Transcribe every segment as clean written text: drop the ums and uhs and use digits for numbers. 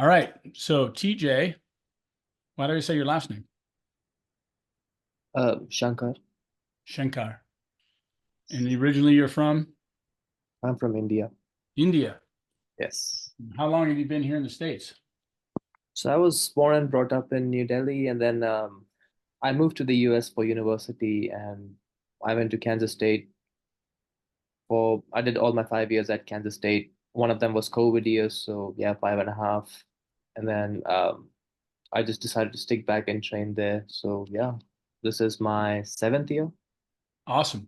All right. So TJ, why do you say your last name? Shankar. Shankar. And originally you're from I'm from India. India. Yes. How long have you been here in the States? So I was born and brought up in New Delhi, and then I moved to the US for university, and I went to Kansas State for, I did all my 5 years at Kansas State. One of them was COVID years, so yeah, 5.5. And then I just decided to stick back and train there. So yeah, this is my seventh year. Awesome.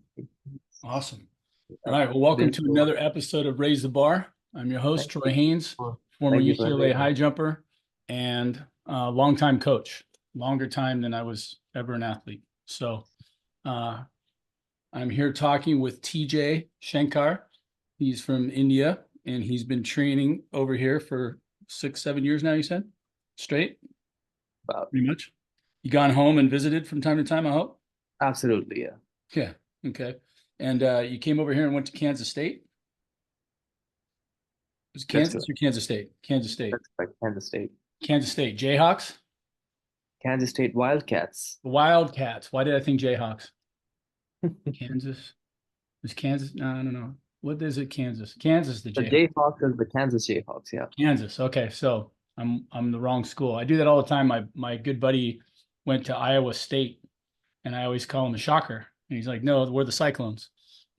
Awesome. All Uh, right. Well, welcome been to so, another episode of Raise the Bar. I'm your host, thank Troy you. Haines, former Thank you for UCLA having me. high jumper and longtime coach, longer time than I was ever an athlete. So uh, I'm here talking with TJ Shankar. He's from India and he's been training over here for 6, 7 years now, you said? Straight, About pretty much. You gone home and visited from time to time, I hope? absolutely, yeah. Yeah. Okay. And you came over here and went to Kansas State? Was it That's Kansas correct. or Kansas State? Kansas State. That's correct. Kansas State. Kansas State. Jayhawks? Kansas State Wildcats. Wildcats. Why did I think Jayhawks? Kansas? Is Kansas? No, I don't know. What is it, Kansas? Kansas, the The Jayhawks. Jayhawks is the Kansas Jayhawks, yeah. Kansas. Okay, so I'm the wrong school. I do that all the time. My good buddy went to Iowa State, and I always call him a shocker. And he's like, "No, we're the Cyclones."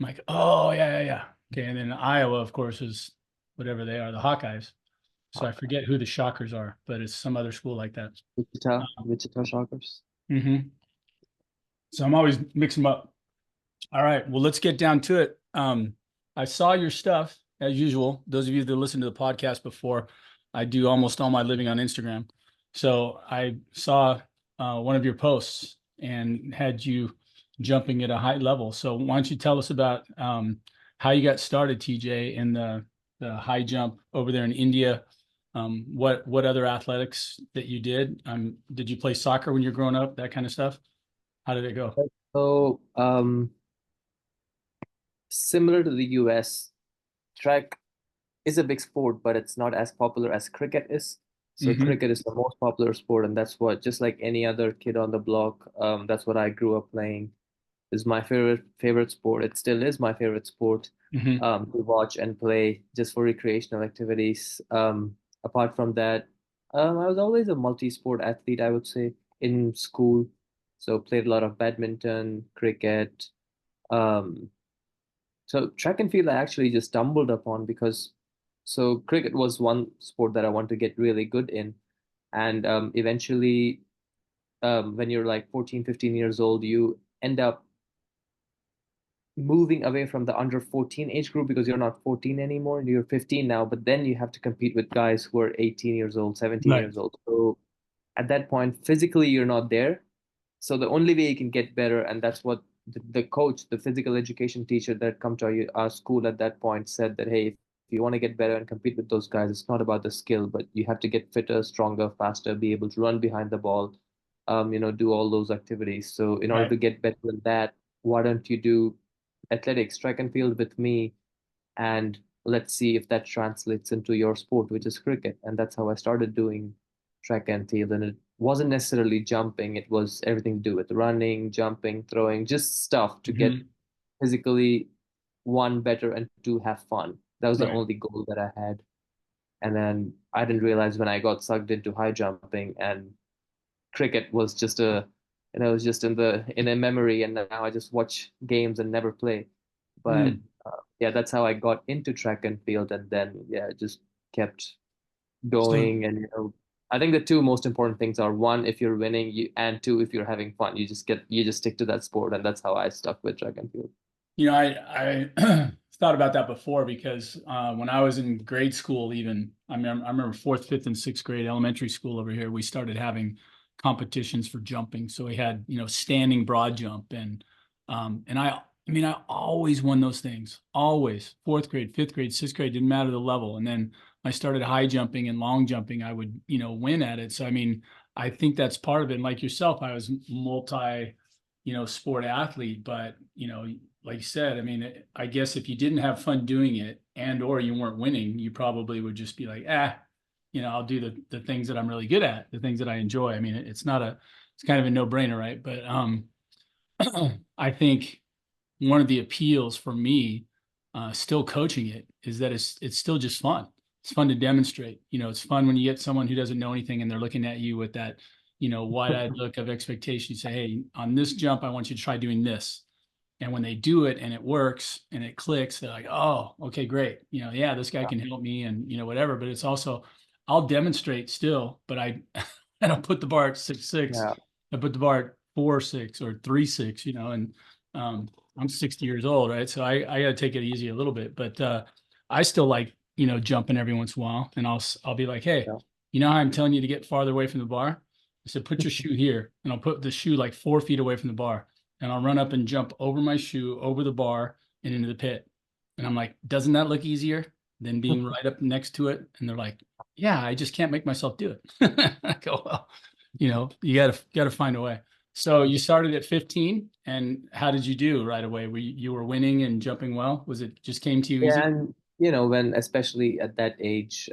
I'm like, "Oh yeah, yeah, yeah." Okay, and then Iowa, of course, is whatever they are, the Hawkeyes. So I forget who the Shockers are, but it's some other school like that. Wichita Shockers. hmm So I'm always mixing them up. All right, well, let's get down to it. I saw your stuff as usual. Those of you that listened to the podcast before, I do almost all my living on Instagram. So I saw one of your posts and had you jumping at a high level. So why don't you tell us about how you got started, TJ, in the high jump over there in India? What other athletics that you did? Did you play soccer when you were growing up? That kind of stuff. How did it go? So, similar to the US, track is a big sport, but it's not as popular as cricket is. So hmm cricket is the most popular sport, and that's what, just like any other kid on the block, that's what I grew up playing. Is my favorite sport. It still is my favorite sport hmm to watch and play just for recreational activities. Apart from that, I was always a multi-sport athlete, I would say, in school. So played a lot of badminton, cricket. Um, so track and field I actually just stumbled upon because so cricket was one sport that I want to get really good in. And eventually, when you're like 14, 15 years old, you end up moving away from the under 14 age group because you're not 14 anymore. You're 15 now, but then you have to compete with guys who are 18 years old, 17 Right. years old. So at that point, physically, you're not there. So the only way you can get better, and that's what the coach, the physical education teacher that come to our school at that point said that, hey, if you want to get better and compete with those guys, it's not about the skill, but you have to get fitter, stronger, faster, be able to run behind the ball, do all those activities. So in order Right. to get better than that, why don't you do athletics, track and field with me, and let's see if that translates into your sport, which is cricket. And that's how I started doing track and field. And it wasn't necessarily jumping, it was everything to do with running, jumping, throwing, just stuff to get hmm physically, one, better, and two, have fun. That was the Right. only goal that I had. And then I didn't realize when I got sucked into high jumping and cricket was just it was just in a memory, and now I just watch games and never play. But Mm. yeah, that's how I got into track and field, and then yeah, just kept So, going. And I think the two most important things are, one, if you're winning, and two, if you're having fun, you just stick to that sport, and that's how I stuck with track and field. I thought about that before because when I was in grade school, even I remember fourth, fifth, and sixth grade elementary school over here, we started having competitions for jumping. So we had, standing broad jump and I always won those things. Always. Fourth grade, fifth grade, sixth grade, didn't matter the level. And then I started high jumping and long jumping, I would, win at it. So I think that's part of it. And like yourself, I was multi, sport athlete, but like you said, I guess if you didn't have fun doing it and or you weren't winning, you probably would just be like, I'll do the things that I'm really good at, the things that I enjoy. I mean, it's kind of a no-brainer, right? But I think one of the appeals for me, still coaching it, is that it's still just fun. It's fun to demonstrate. It's fun when you get someone who doesn't know anything and they're looking at you with that, wide-eyed look of expectation. You say, "Hey, on this jump, I want you to try doing this." And when they do it and it works and it clicks, they're like, "Oh, okay, great. Yeah, this guy can help me," and whatever. But it's also, I'll demonstrate still, but I I don't put the bar at 6'6". Yeah. I put the bar at 4'6" or 3'6", and I'm 60 years old, right? So I got to take it easy a little bit, but I still like, jumping every once in a while, and I'll be like, "Hey, Yeah. you know how I'm telling you to get farther away from the bar?" I said, "Put your shoe here," and I'll put the shoe like 4 feet away from the bar, and I'll run up and jump over my shoe, over the bar, and into the pit. And I'm like, "Doesn't that look easier than being right up next to it?" And they're like, "Yeah, I just can't make myself do it." I go, "Well, you gotta find a way." So you started at 15, and how did you do right away? You were winning and jumping well? Was it just came to you Yeah, easy? and when especially at that age,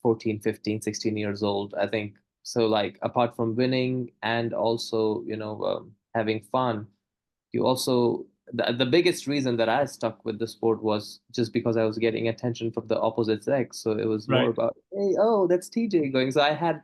14, 15, 16 years old, I think so like apart from winning and also, having fun, you also the biggest reason that I stuck with the sport was just because I was getting attention from the opposite sex. So it was more Right. about, hey, oh, that's TJ going. So I had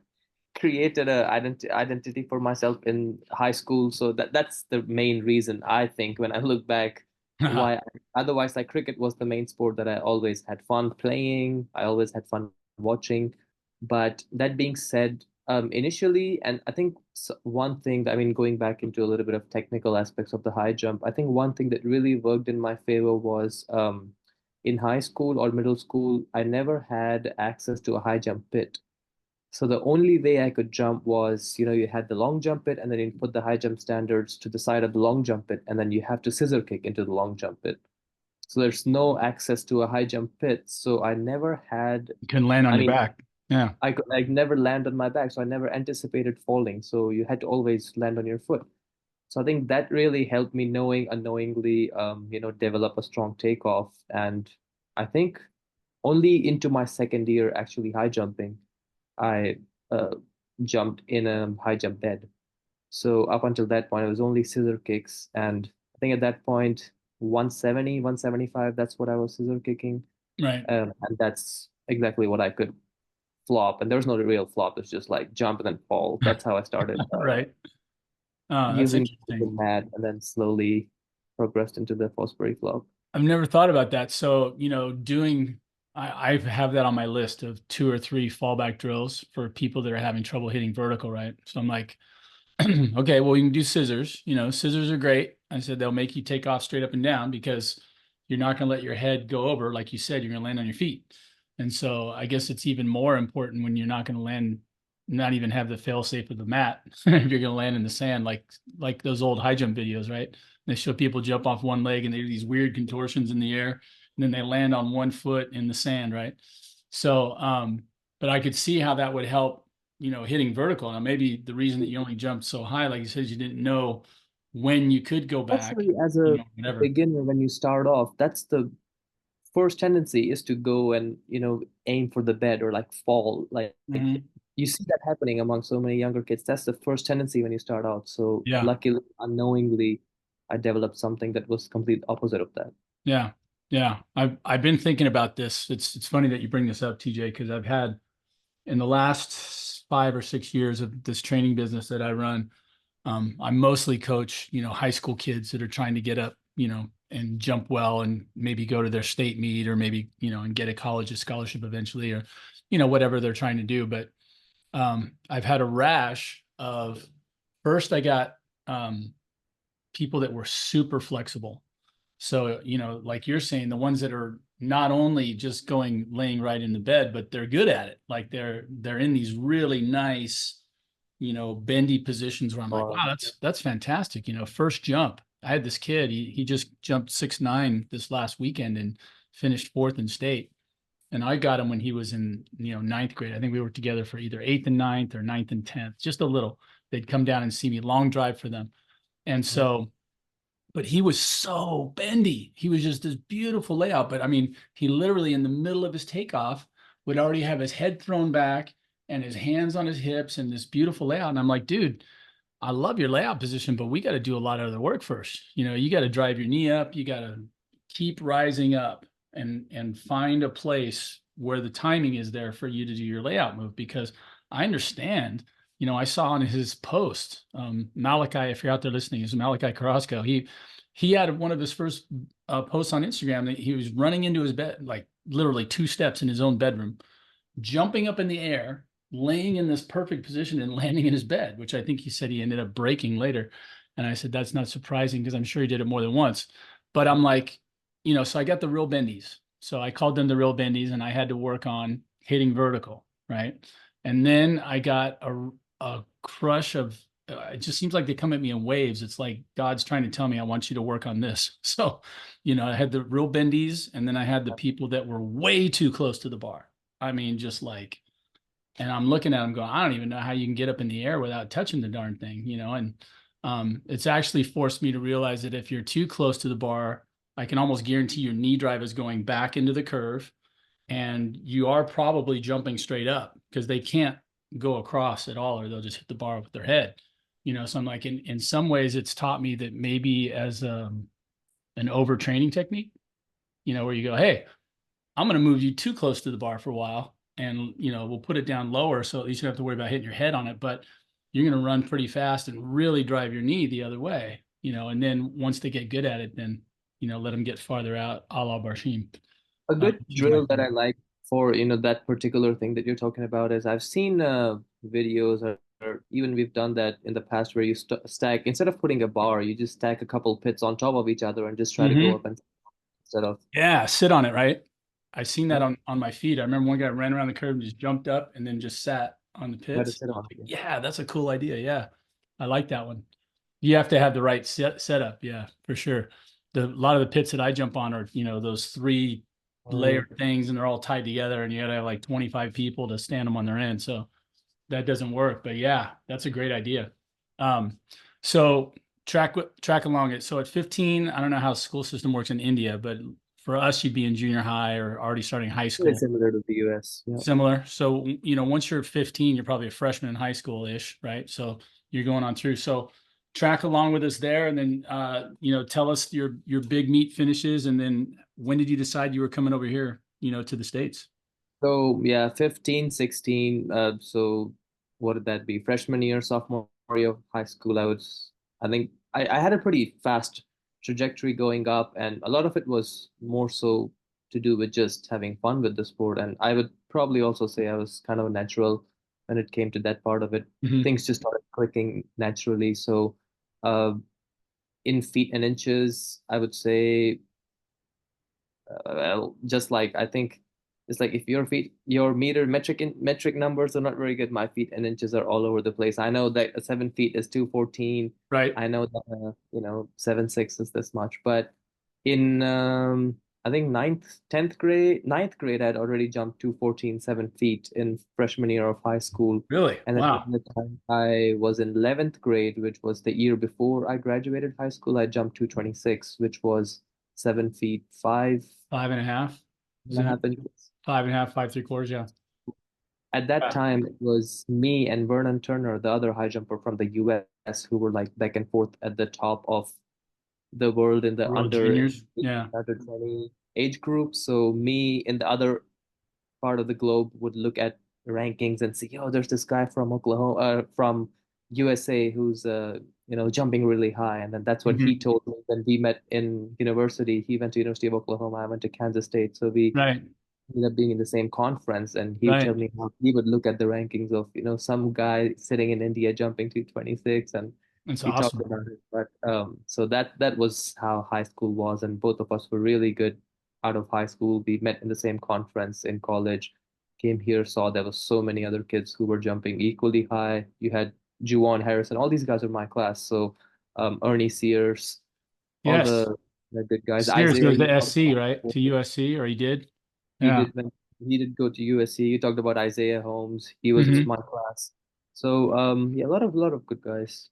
created a identity for myself in high school. So that's the main reason I think when I look back why. Otherwise, like cricket was the main sport that I always had fun playing. I always had fun watching. But that being said, initially, and I think one thing that, I mean, going back into a little bit of technical aspects of the high jump, I think one thing that really worked in my favor was in high school or middle school, I never had access to a high jump pit. So the only way I could jump was, you had the long jump pit, and then you put the high jump standards to the side of the long jump pit, and then you have to scissor kick into the long jump pit. So there's no access to a high jump pit. So I never had, You couldn't land on I your mean, back. Yeah. I could like never land on my back, so I never anticipated falling. So you had to always land on your foot. So I think that really helped me knowing unknowingly, develop a strong takeoff. And I think only into my second year actually high jumping, I uh, jumped in a high jump bed. So up until that point, it was only scissor kicks. And I think at that point, 170, 175, that's what I was scissor kicking. Right. And that's exactly what I could flop. And there was no real flop. It's just like jump and then fall. That's how I started Right. That's using the interesting. mat and then slowly progressed into the Fosbury flop. I've never thought about that. So, I have that on my list of two or three fallback drills for people that are having trouble hitting vertical, right? So I'm like, okay, well, you can do scissors. Scissors are great. I said they'll make you take off straight up and down because you're not going to let your head go over. Like you said, you're going to land on your feet. And so I guess it's even more important when you're not going to land, not even have the fail safe of the mat if you're going to land in the sand, like those old high jump videos, right? They show people jump off one leg and they do these weird contortions in the air, and then they land on one foot in the sand, right? So, but I could see how that would help, hitting vertical. Now, maybe the reason that you only jumped so high, like you said, you didn't know when you could go back, Especially as a whatever. beginner, when you start off, that's the first tendency is to go and aim for the bed or like fall like Hmm. you see that happening among so many younger kids. That's the first tendency when you start out. So Yeah. luckily unknowingly I developed something that was complete opposite of that. Yeah. Yeah. I've been thinking about this. It's funny that you bring this up, TJ, because I've had in the last 5 or 6 years of this training business that I run, I mostly coach, high school kids that are trying to get up, and jump well and maybe go to their state meet or maybe, and get a college scholarship eventually or, whatever they're trying to do. But I've had a rash of first I got people that were super flexible. So, like you're saying, the ones that are not only just laying right in the bed, but they're good at it. Like they're in these really nice, bendy positions where I'm like, wow, Or that's fantastic. First jump. I had this kid, he just jumped 6'9" this last weekend and finished fourth in state. And I got him when he was in, ninth grade. I think we were together for either eighth and ninth or ninth and 10th, just a little. They'd come down and see me, long drive for them. And so, but he was so bendy. He was just this beautiful layout. But I mean, he literally in the middle of his takeoff would already have his head thrown back and his hands on his hips and this beautiful layout. And I'm like, dude, I love your layout position, but we got to do a lot of other work first. You got to drive your knee up. You got to keep rising up and find a place where the timing is there for you to do your layout move. Because I understand, I saw on his post, Malachi, if you're out there listening, is Malachi Carrasco. He had one of his first posts on Instagram that he was running into his bed, like literally 2 steps in his own bedroom, jumping up in the air, laying in this perfect position and landing in his bed, which I think he said he ended up breaking later. And I said, that's not surprising because I'm sure he did it more than once. But I'm like, so I got the real bendies. So I called them the real bendies and I had to work on hitting vertical, right? And then I got a crush of, it just seems like they come at me in waves. It's like God's trying to tell me, I want you to work on this. So, I had the real bendies and then I had the people that were way too close to the bar. I mean, just like, and I'm looking at them going, I don't even know how you can get up in the air without touching the darn thing, and it's actually forced me to realize that if you're too close to the bar, I can almost guarantee your knee drive is going back into the curve and you are probably jumping straight up because they can't go across at all or they'll just hit the bar with their head. So I'm like, in some ways, it's taught me that maybe as an overtraining technique, where you go, hey, I'm going to move you too close to the bar for a while and, we'll put it down lower. So at least you don't have to worry about hitting your head on it, but you're going to run pretty fast and really drive your knee the other way, and then once they get good at it, then, let them get farther out a la Barshim. A good Which is my drill that I favorite. like for, that particular thing that you're talking about is I've seen videos or even we've done that in the past where you st stack instead of putting a bar, you just stack a couple pits on top of each other and just try to go Mm-hmm. up and instead of Yeah. Sit on it. Right. I seen that yeah, on my feet. I remember one guy ran around the curve and just jumped up and then just sat on the try to pits. sit on it. Yeah. Yeah. That's a cool idea. Yeah. I like that one. You have to have the right setup. Yeah, for sure. A lot of the pits that I jump on are, those three layer Mm. things and they're all tied together and you got to have like 25 people to stand them on their end. So that doesn't work, but yeah, that's a great idea. Um, so track along it. So at 15, I don't know how school system works in India, but for us, you'd be in junior high or already starting high Very school. similar to the US. Yeah. Similar. So, once you're 15, you're probably a freshman in high school ish, right? So you're going on through. So track along with us there and then, tell us your big meet finishes. And then when did you decide you were coming over here, to the States? So yeah, 15, 16. So what did that be? Freshman year, sophomore year of high school. I think I had a pretty fast trajectory going up, and a lot of it was more so to do with just having fun with the sport. And I would probably also say I was kind of a natural when it came to that part of it. Mhm. Things just started clicking naturally. So, uh, in feet and inches, I would say well, just like I think it's like if your metric numbers are not very good, my feet and inches are all over the place. I know that 7 feet is 214. Right. I know that 7'6" is this much, but in I think ninth grade, I'd already jumped 214, 7 feet in freshman year of high school. Really? And then Wow. by the time I was in 11th grade, which was the year before I graduated high school, I jumped 226, which was 7 feet, five Five and a half. and Is a it half inches. five and a half, 5 3/4? Yeah. At that Yeah. time, it was me and Vernon Turner, the other high jumper from the US, who were like back and forth at the top of the world in the World Juniors. Yeah. under 20 age group. So me in the other part of the globe would look at rankings and see, oh, there's this guy from Oklahoma, from USA who's jumping really high. And then that's what he Mhm. told me when we met in university. He went to University of Oklahoma, I went to Kansas State. So we Right. ended up being in the same conference, and he would tell Right. me how he would look at the rankings of some guy sitting in India jumping to 26, and That's we talked awesome. about it. But so that was how high school was, and both of us were really good out of high school. We met in the same conference in college, came here, saw there was so many other kids who were jumping equally high. You had Juwan Harrison, all these guys are my class. So Ernie Sears, all Yes. the good guys. Sears Isaiah, goes you to talked SC, about right? To USC, or he did. he Yeah. did when he did go to USC. You talked about Isaiah Holmes. He was Hmm. my class. So yeah, a lot of good guys.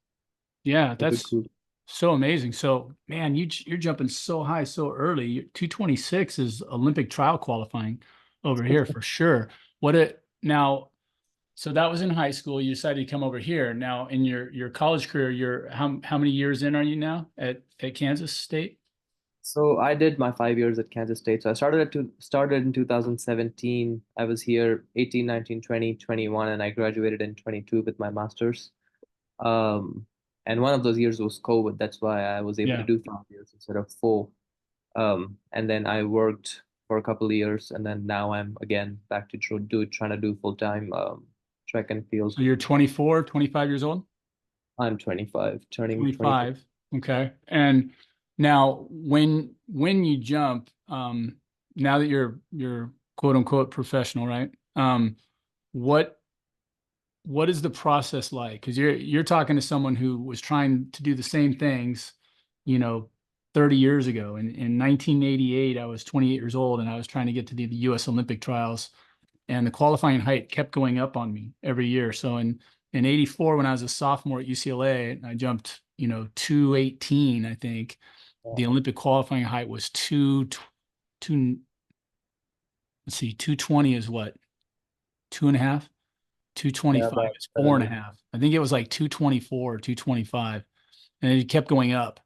Yeah, A good that's group. so amazing. So, man, you're jumping so high so early. 226 is Olympic trial qualifying over here for sure. What it now? So that was in high school. You decided to come over here. Now, in your college career, you're how many years in are you now at Kansas State? So I did my 5 years at Kansas State. So I started in 2017. I was here 18, 19, 20, 21, and I graduated in 22 with my master's. Um, and one of those years was COVID. That's why I was able to Yeah. do 5 years instead of four. And then I worked for a couple of years, and then now I'm again back to trying to do full time track and field. So you're 24, 25 years old? I'm 25, turning 26. 25. Okay. And now when you jump, now that you're quote unquote professional, right? What what is the process like? Because you're talking to someone who was trying to do the same things, you know, 30 years ago. In 1988, I was 28 years old and I was trying to get to the US Olympic trials, and the qualifying height kept going up on me every year. So in 84, when I was a sophomore at UCLA, I jumped, 218, I think. The Olympic qualifying height was two, let's see, 220 is what? Two and a half? Yeah, 225 about is four and a 7 years. half. I think it was like 224 or 225. And it kept going up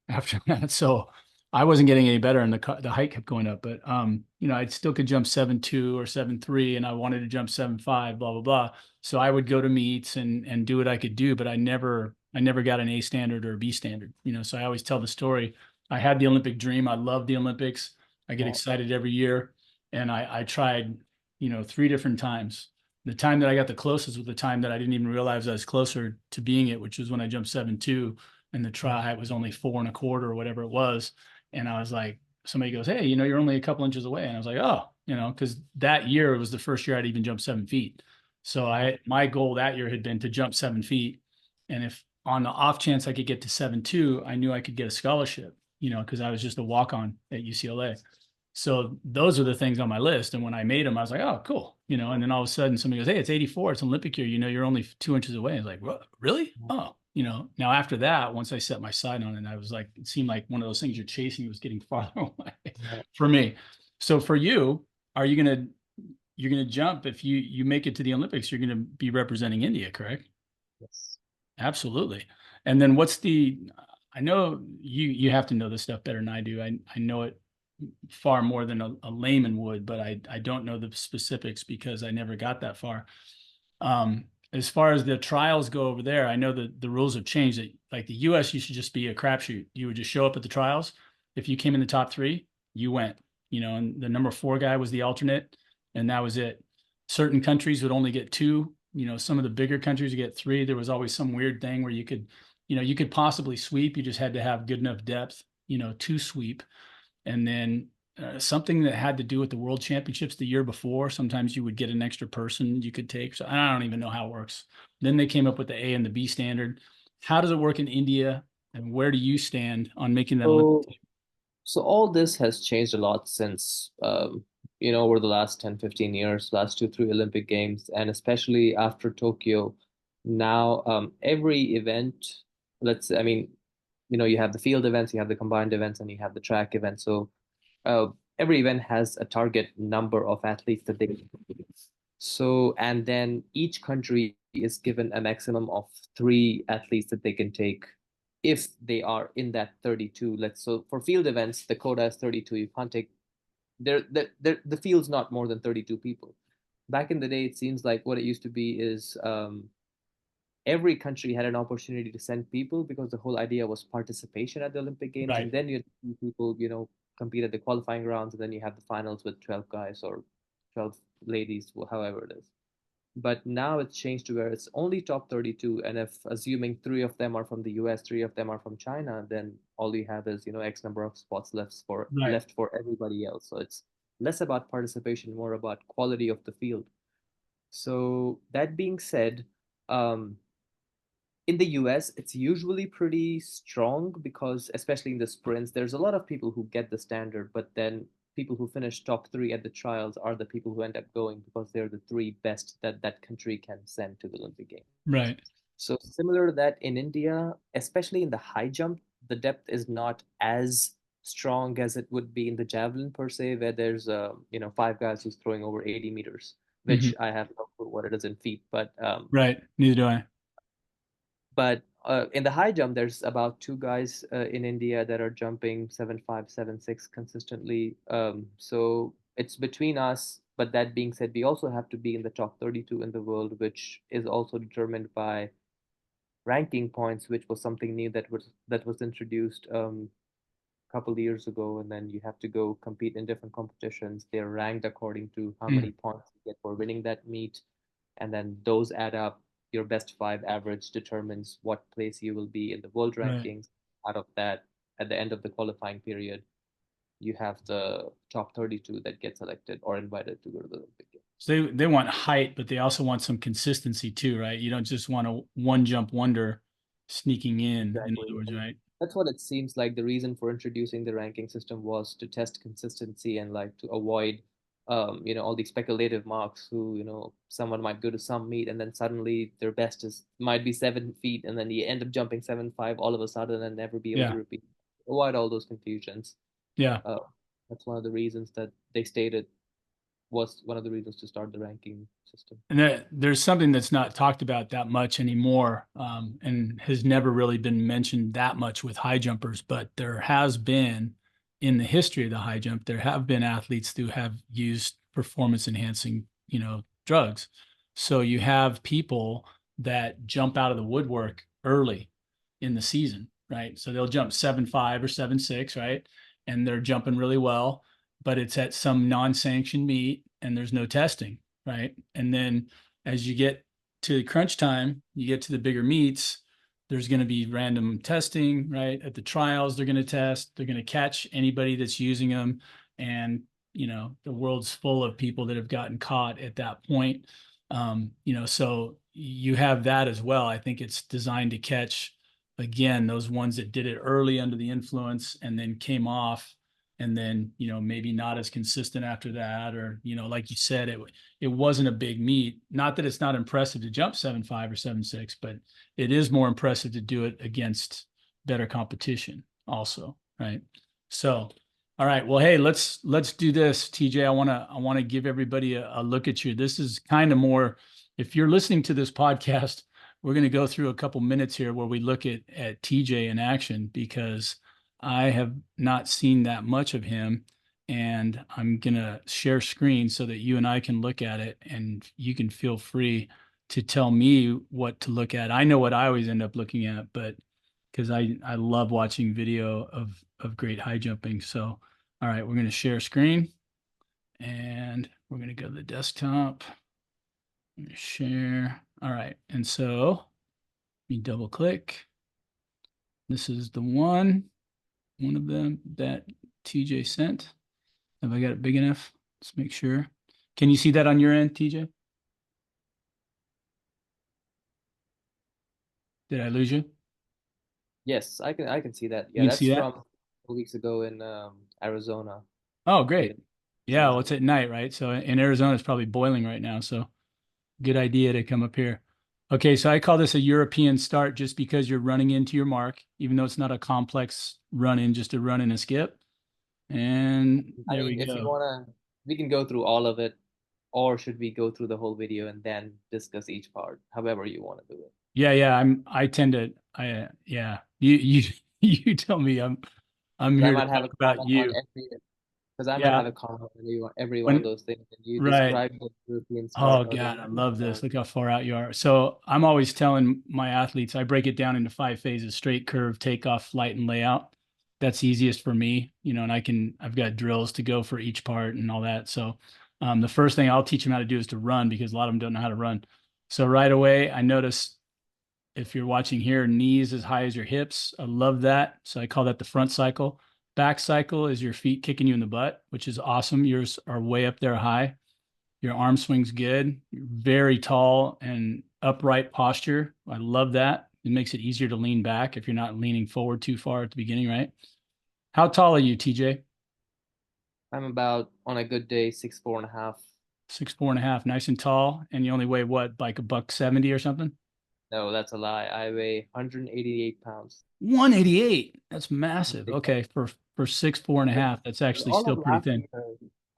after that. So I wasn't getting any better and the height kept going up. But I still could jump 7.2 or 7.3 and I wanted to jump 7.5, blah, blah, blah. So I would go to meets and do what I could do, but I never got an A standard or a B standard. So I always tell the story. I had the Olympic dream. I love the Olympics. I get Yeah. excited every year. And I tried, three different times. The time that I got the closest was the time that I didn't even realize I was closer to being it, which was when I jumped 7.2 and the try height was only 4.25 or whatever it was. And I was like, somebody goes, "Hey, you're only a couple inches away." And I was like, "Oh, because that year was the first year I'd even jumped 7 feet." So my goal that year had been to jump 7 feet. And if on the off chance I could get to 7.2, I knew I could get a scholarship, because I was just a walk on at UCLA. So those are the things on my list. And when I made them, I was like, "Oh, cool." And then all of a sudden somebody goes, "Hey, it's 84. It's Olympic year. You're only 2 inches away." I was like, "What? Really?" Oh, now after that, once I set my sight on it, I was like, it seemed like one of those things you're chasing was getting farther away Yeah. for me. So for you, are you're gonna jump if you make it to the Olympics, you're gonna be representing India, correct? Yes. Absolutely. And then I know you have to know this stuff better than I do. I know it far more than a layman would, but I don't know the specifics because I never got that far. As far as the trials go over there, I know that the rules have changed. That like the US used to just be a crapshoot. You would just show up at the trials. If you came in the top three, you went. And the number four guy was the alternate, and that was it. Certain countries would only get two. Some of the bigger countries would get three. There was always some weird thing where you could possibly sweep. You just had to have good enough depth, to sweep. And then something that had to do with the world championships the year before. Sometimes you would get an extra person you could take. So I don't even know how it works. Then they came up with the A and the B standard. How does it work in India? And where do you stand on making that Olympic So, team? so all this has changed a lot since, over the last 10, 15 years, last two, three Olympic Games, and especially after Tokyo. Now, every event, I mean, you have the field events, you have the combined events, and you have the track events. So, uh, every event has a target number of athletes that they can compete. So, and then each country is given a maximum of three athletes that they can take if they are in that 32. So for field events, the quota is 32. You can't take the field's not more than 32 people. Back in the day, it seems like what it used to be is every country had an opportunity to send people because the whole idea was participation at the Olympic Games, and Right. then you people, compete at the qualifying rounds, and then you have the finals with 12 guys or 12 ladies, however it is. But now it's changed to where it's only top 32, and if assuming three of them are from the US, three of them are from China, then all you have is X number of spots Right. left for everybody else. So it's less about participation, more about quality of the field. So that being said, um, in the US, it's usually pretty strong because, especially in the sprints, there's a lot of people who get the standard, but then people who finish top three at the trials are the people who end up going because they're the three best that that country can send to the Olympic Games. Right. So, similar to that in India, especially in the high jump, the depth is not as strong as it would be in the javelin per se, where there's five guys who's throwing over 80 meters. Mhm. which I have no clue what it is in feet, Right. Neither do I. but in the high jump, there's about two guys in India that are jumping 7.5, 7.6 consistently. So it's between us. But that being said, we also have to be in the top 32 in the world, which is also determined by ranking points, which was something new that was introduced couple of years ago, and then you have to go compete in different competitions. They're ranked according to how Mm, many points you get for winning that meet, and then those add up. Your best five average determines what place you will be in the world right. rankings. Out of that, at the end of the qualifying period, you have the top 32 that get selected or invited to go to the Olympic Games. So they want height, but they also want some consistency too, right? You don't just want a one jump wonder sneaking in Exactly. other words, And right? that's what it seems like. The reason for introducing the ranking system was to test consistency and like to avoid, all these speculative marks who, someone might go to some meet and then suddenly their best is might be 7 feet and then you end up jumping 7.5 all of a sudden and never be able to Yeah. repeat. Avoid all those confusions. Yeah. Uh, that's one of the reasons that they stated was one of the reasons to start the ranking system. And there's something that's not talked about that much anymore, and has never really been mentioned that much with high jumpers. But there has been, in the history of the high jump, there have been athletes who have used performance enhancing, drugs. So you have people that jump out of the woodwork early in the season, right? So they'll jump 7.5 or 7.6, right? And they're jumping really well, but it's at some non-sanctioned meet and there's no testing, right? And then as you get to crunch time, you get to the bigger meets, there's going to be random testing, right? At the trials, they're going to test, they're going to catch anybody that's using them. And, the world's full of people that have gotten caught at that point. So you have that as well. I think it's designed to catch, again, those ones that did it early under the influence and then came off and then maybe not as consistent after that, or like you said, it wasn't a big meet. Not that it's not impressive to jump 7.5 or 7.6, but it is more impressive to do it against better competition also, right? So all right, well, hey, let's do this, TJ. I want to give everybody a look at you. This is kind of more, if you're listening to this podcast, we're going to go through a couple minutes here where we look at TJ in action, because I have not seen that much of him, and I'm gonna share screen so that you and I can look at it, and you can feel free to tell me what to look at. I know what I always end up looking at, but because I love watching video of great high jumping. So, all right, we're gonna share screen, and we're gonna go to the desktop. Share. All right, and so let me double click. This is the one of them that TJ sent. Have I got it big enough? Let's make sure. Can you see that on your end, TJ? Did I lose you? Yes, I can see that. You Yeah, can see that's that? from 2 weeks ago in Arizona. Oh, Played great. in Yeah, well, season. it's at night, right? So in Arizona, it's probably boiling right now. So good idea to come up here. Okay, so I call this a European start just because you're running into your mark, even though it's not a complex run in, just a run and a skip. And I there we mean, if you go. wanna, we can go through all of it, or should we go through the whole video and then discuss each part, however you want to do it? Yeah, yeah. I tend to yeah. You you tell me. I'm Because I here to might have talk a about comment on you. because I might Yeah. have a comment on every one of When those things. And you right. describe the European start Oh earlier. God, I love this. Look how far out you are. So I'm always telling my athletes, I break it down into 5 phases: straight, curve, takeoff, flight, and layout. That's easiest for me, and I've got drills to go for each part and all that. So the first thing I'll teach them how to do is to run, because a lot of them don't know how to run. So right away, I notice, if you're watching here, knees as high as your hips. I love that. So I call that the front cycle. Back cycle is your feet kicking you in the butt, which is awesome. Yours are way up there high. Your arm swing's good. You're very tall and upright posture. I love that. It makes it easier to lean back if you're not leaning forward too far at the beginning, right? How tall are you, TJ? I'm about on a good day 6'4.5". 6'4.5", nice and tall. And you only weigh what, like a buck 70 or something? No, that's a lie. I weigh 188 pounds. 188. That's I'm a massive. big guy. Okay, for 6'4.5", that's actually All still of pretty last thin. year,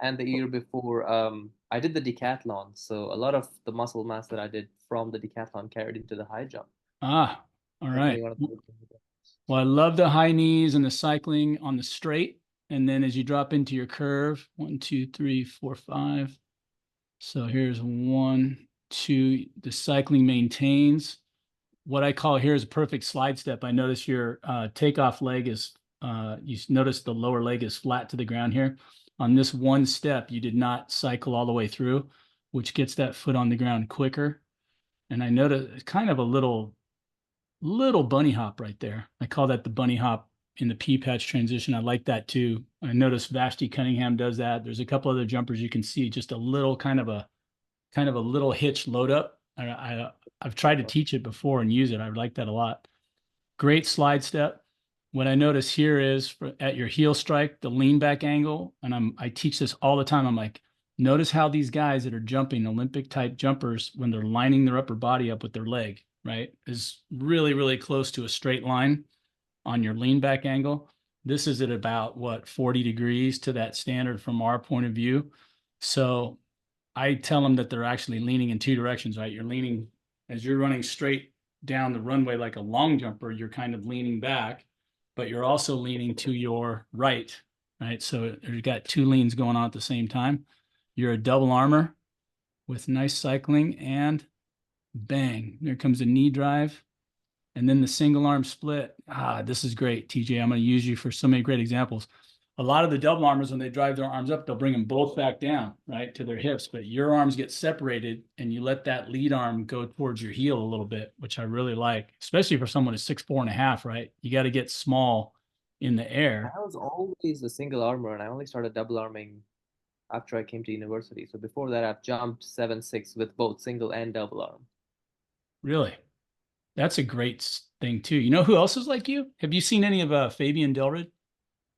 and the year before, I did the decathlon. So a lot of the muscle mass that I did from the decathlon carried into the high jump. Ah, all right. Definitely one of the big things. Well, I love the high knees and the cycling on the straight. And then as you drop into your curve, 1, 2, 3, 4, 5. So here's 1, 2. The cycling maintains. What I call here is a perfect slide step. I notice your takeoff leg is, you notice the lower leg is flat to the ground here. On this one step, you did not cycle all the way through, which gets that foot on the ground quicker. And I noticed kind of a little bunny hop right there. I call that the bunny hop in the pea patch transition. I like that too. I noticed Vashti Cunningham does that. There's a couple other jumpers you can see, just a little kind of a little hitch load up. I've tried to teach it before and use it. I like that a lot. Great slide step. What I notice here is at your heel strike, the lean back angle, and I teach this all the time. I'm like, notice how these guys that are jumping Olympic type jumpers, when they're lining their upper body up with their leg, right, is really, really close to a straight line on your lean back angle. This is at about what, 40 degrees to that standard from our point of view. So I tell them that they're actually leaning in two directions, right? You're leaning as you're running straight down the runway like a long jumper, you're kind of leaning back, but you're also leaning to your right, right? So you've got two leans going on at the same time. You're a double armor with nice cycling, and bang, there comes a knee drive. And then the single arm split. This is great, TJ. I'm going to use you for so many great examples. A lot of the double armors, when they drive their arms up, they'll bring them both back down, right, to their hips. But your arms get separated and you let that lead arm go towards your heel a little bit, which I really like, especially for someone who's 6'4.5", right? You got to get small in the air. I was always a single armor, and I only started double arming after I came to university. So before that, I've jumped 7'6" with both single and double arm. Really. That's a great thing, too. You know who else is like you? Have you seen any of Fabian Delrid,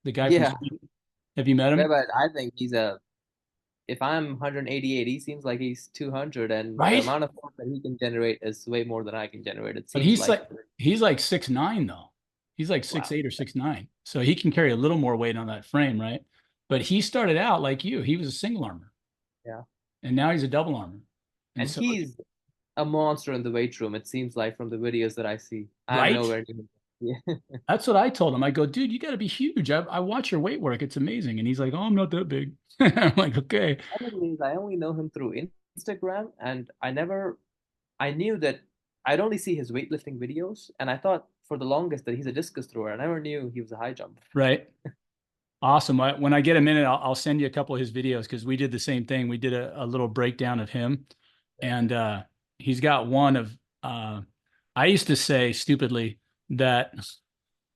the guy from Yeah, Sweden? Have you met him? but I think he's a. If I'm 188, he seems like he's 200, and the Right? amount of force that he can generate is way more than I can generate. It But seems like. he's like 6'9" though. He's like six Wow. eight or 6'9". So he can carry a little more weight on that frame, right? But he started out like you. He was a single armor, Yeah. and now he's a double armor. And And so, he's a monster in the weight room, it seems like from the videos that I see. I'm right? nowhere near. Yeah. That's what I told him. I go, dude, you got to be huge. I watch your weight work. It's amazing. And he's like, oh, I'm not that big. I'm like, okay, I only know him through Instagram, and I knew that I'd only see his weightlifting videos, and I thought for the longest that he's a discus thrower. I never knew he was a high jumper. right. Awesome. When I get a minute, I'll send you a couple of his videos because we did the same thing. We did a little breakdown of him, and he's got one of. I used to say stupidly that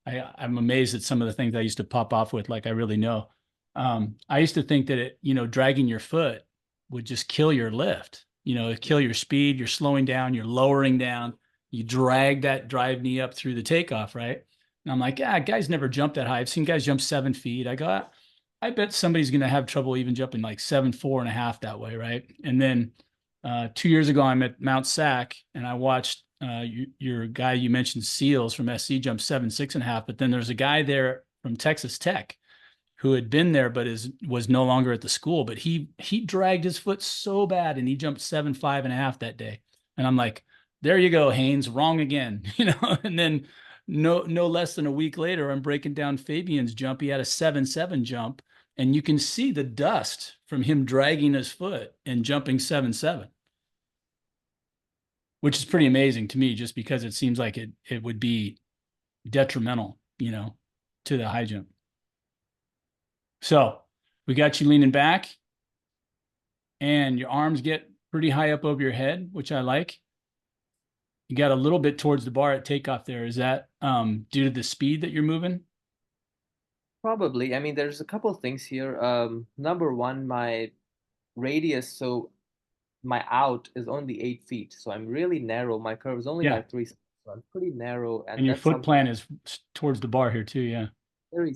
I'm amazed at some of the things I used to pop off with, like I really know. I used to think that dragging your foot would just kill your lift. Kill your speed. You're slowing down. You're lowering down. You drag that drive knee up through the takeoff, right? And I'm like, yeah, guys never jump that high. I've seen guys jump 7 feet. I bet somebody's going to have trouble even jumping like 7, 4.5 that way, right? And then 2 years ago, I'm at Mount Sac, and I watched your guy you mentioned, Seals from SC, jump 7, 6.5. But then there's a guy there from Texas Tech who had been there but was no longer at the school. But he dragged his foot so bad, and he jumped 7, 5.5 that day. And I'm like, there you go, Haines, wrong again, And then no less than a week later, I'm breaking down Fabian's jump. He had a 7, 7 jump, and you can see the dust from him dragging his foot and jumping 7, 7, which is pretty amazing to me, just because it seems like it would be detrimental, to the high jump. So we got you leaning back, and your arms get pretty high up over your head, which I like. You got a little bit towards the bar at takeoff there. Is that due to the speed that you're moving? Probably. I mean, there's a couple of things here. Number one, my radius, so my out is only 8 feet, so I'm really narrow. My curve is only Yeah. like three, so I'm pretty narrow, And and your that's foot something plan is towards the bar here too. Yeah, very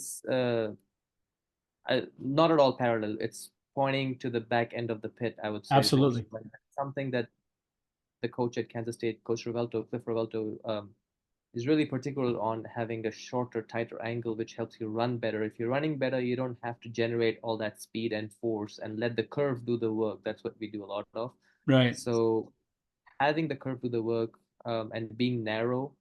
not at all parallel. It's pointing to the back end of the pit, I would say, more so. absolutely. Like something that the coach at Kansas State, Coach Cliff Revelto, is really particular on having a shorter, tighter angle, which helps you run better. If you're running better, you don't have to generate all that speed and force and let the curve do the work. That's what we do a lot of. Right. So having the curve do the work, and being narrow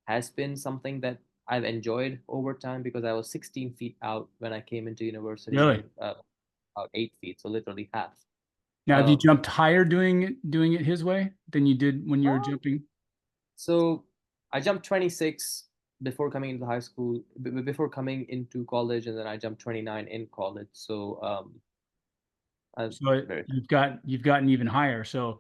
has been something that I've enjoyed over time because I was 16 feet out when I came into university Really? to about 8 feet, so literally half. Now, have you Um, jumped higher doing it his way than you did when you were jumping? so I jumped 26 before coming into high school, before coming into college, and then I jumped 29 in college. So I'm So very you've gotten even higher. So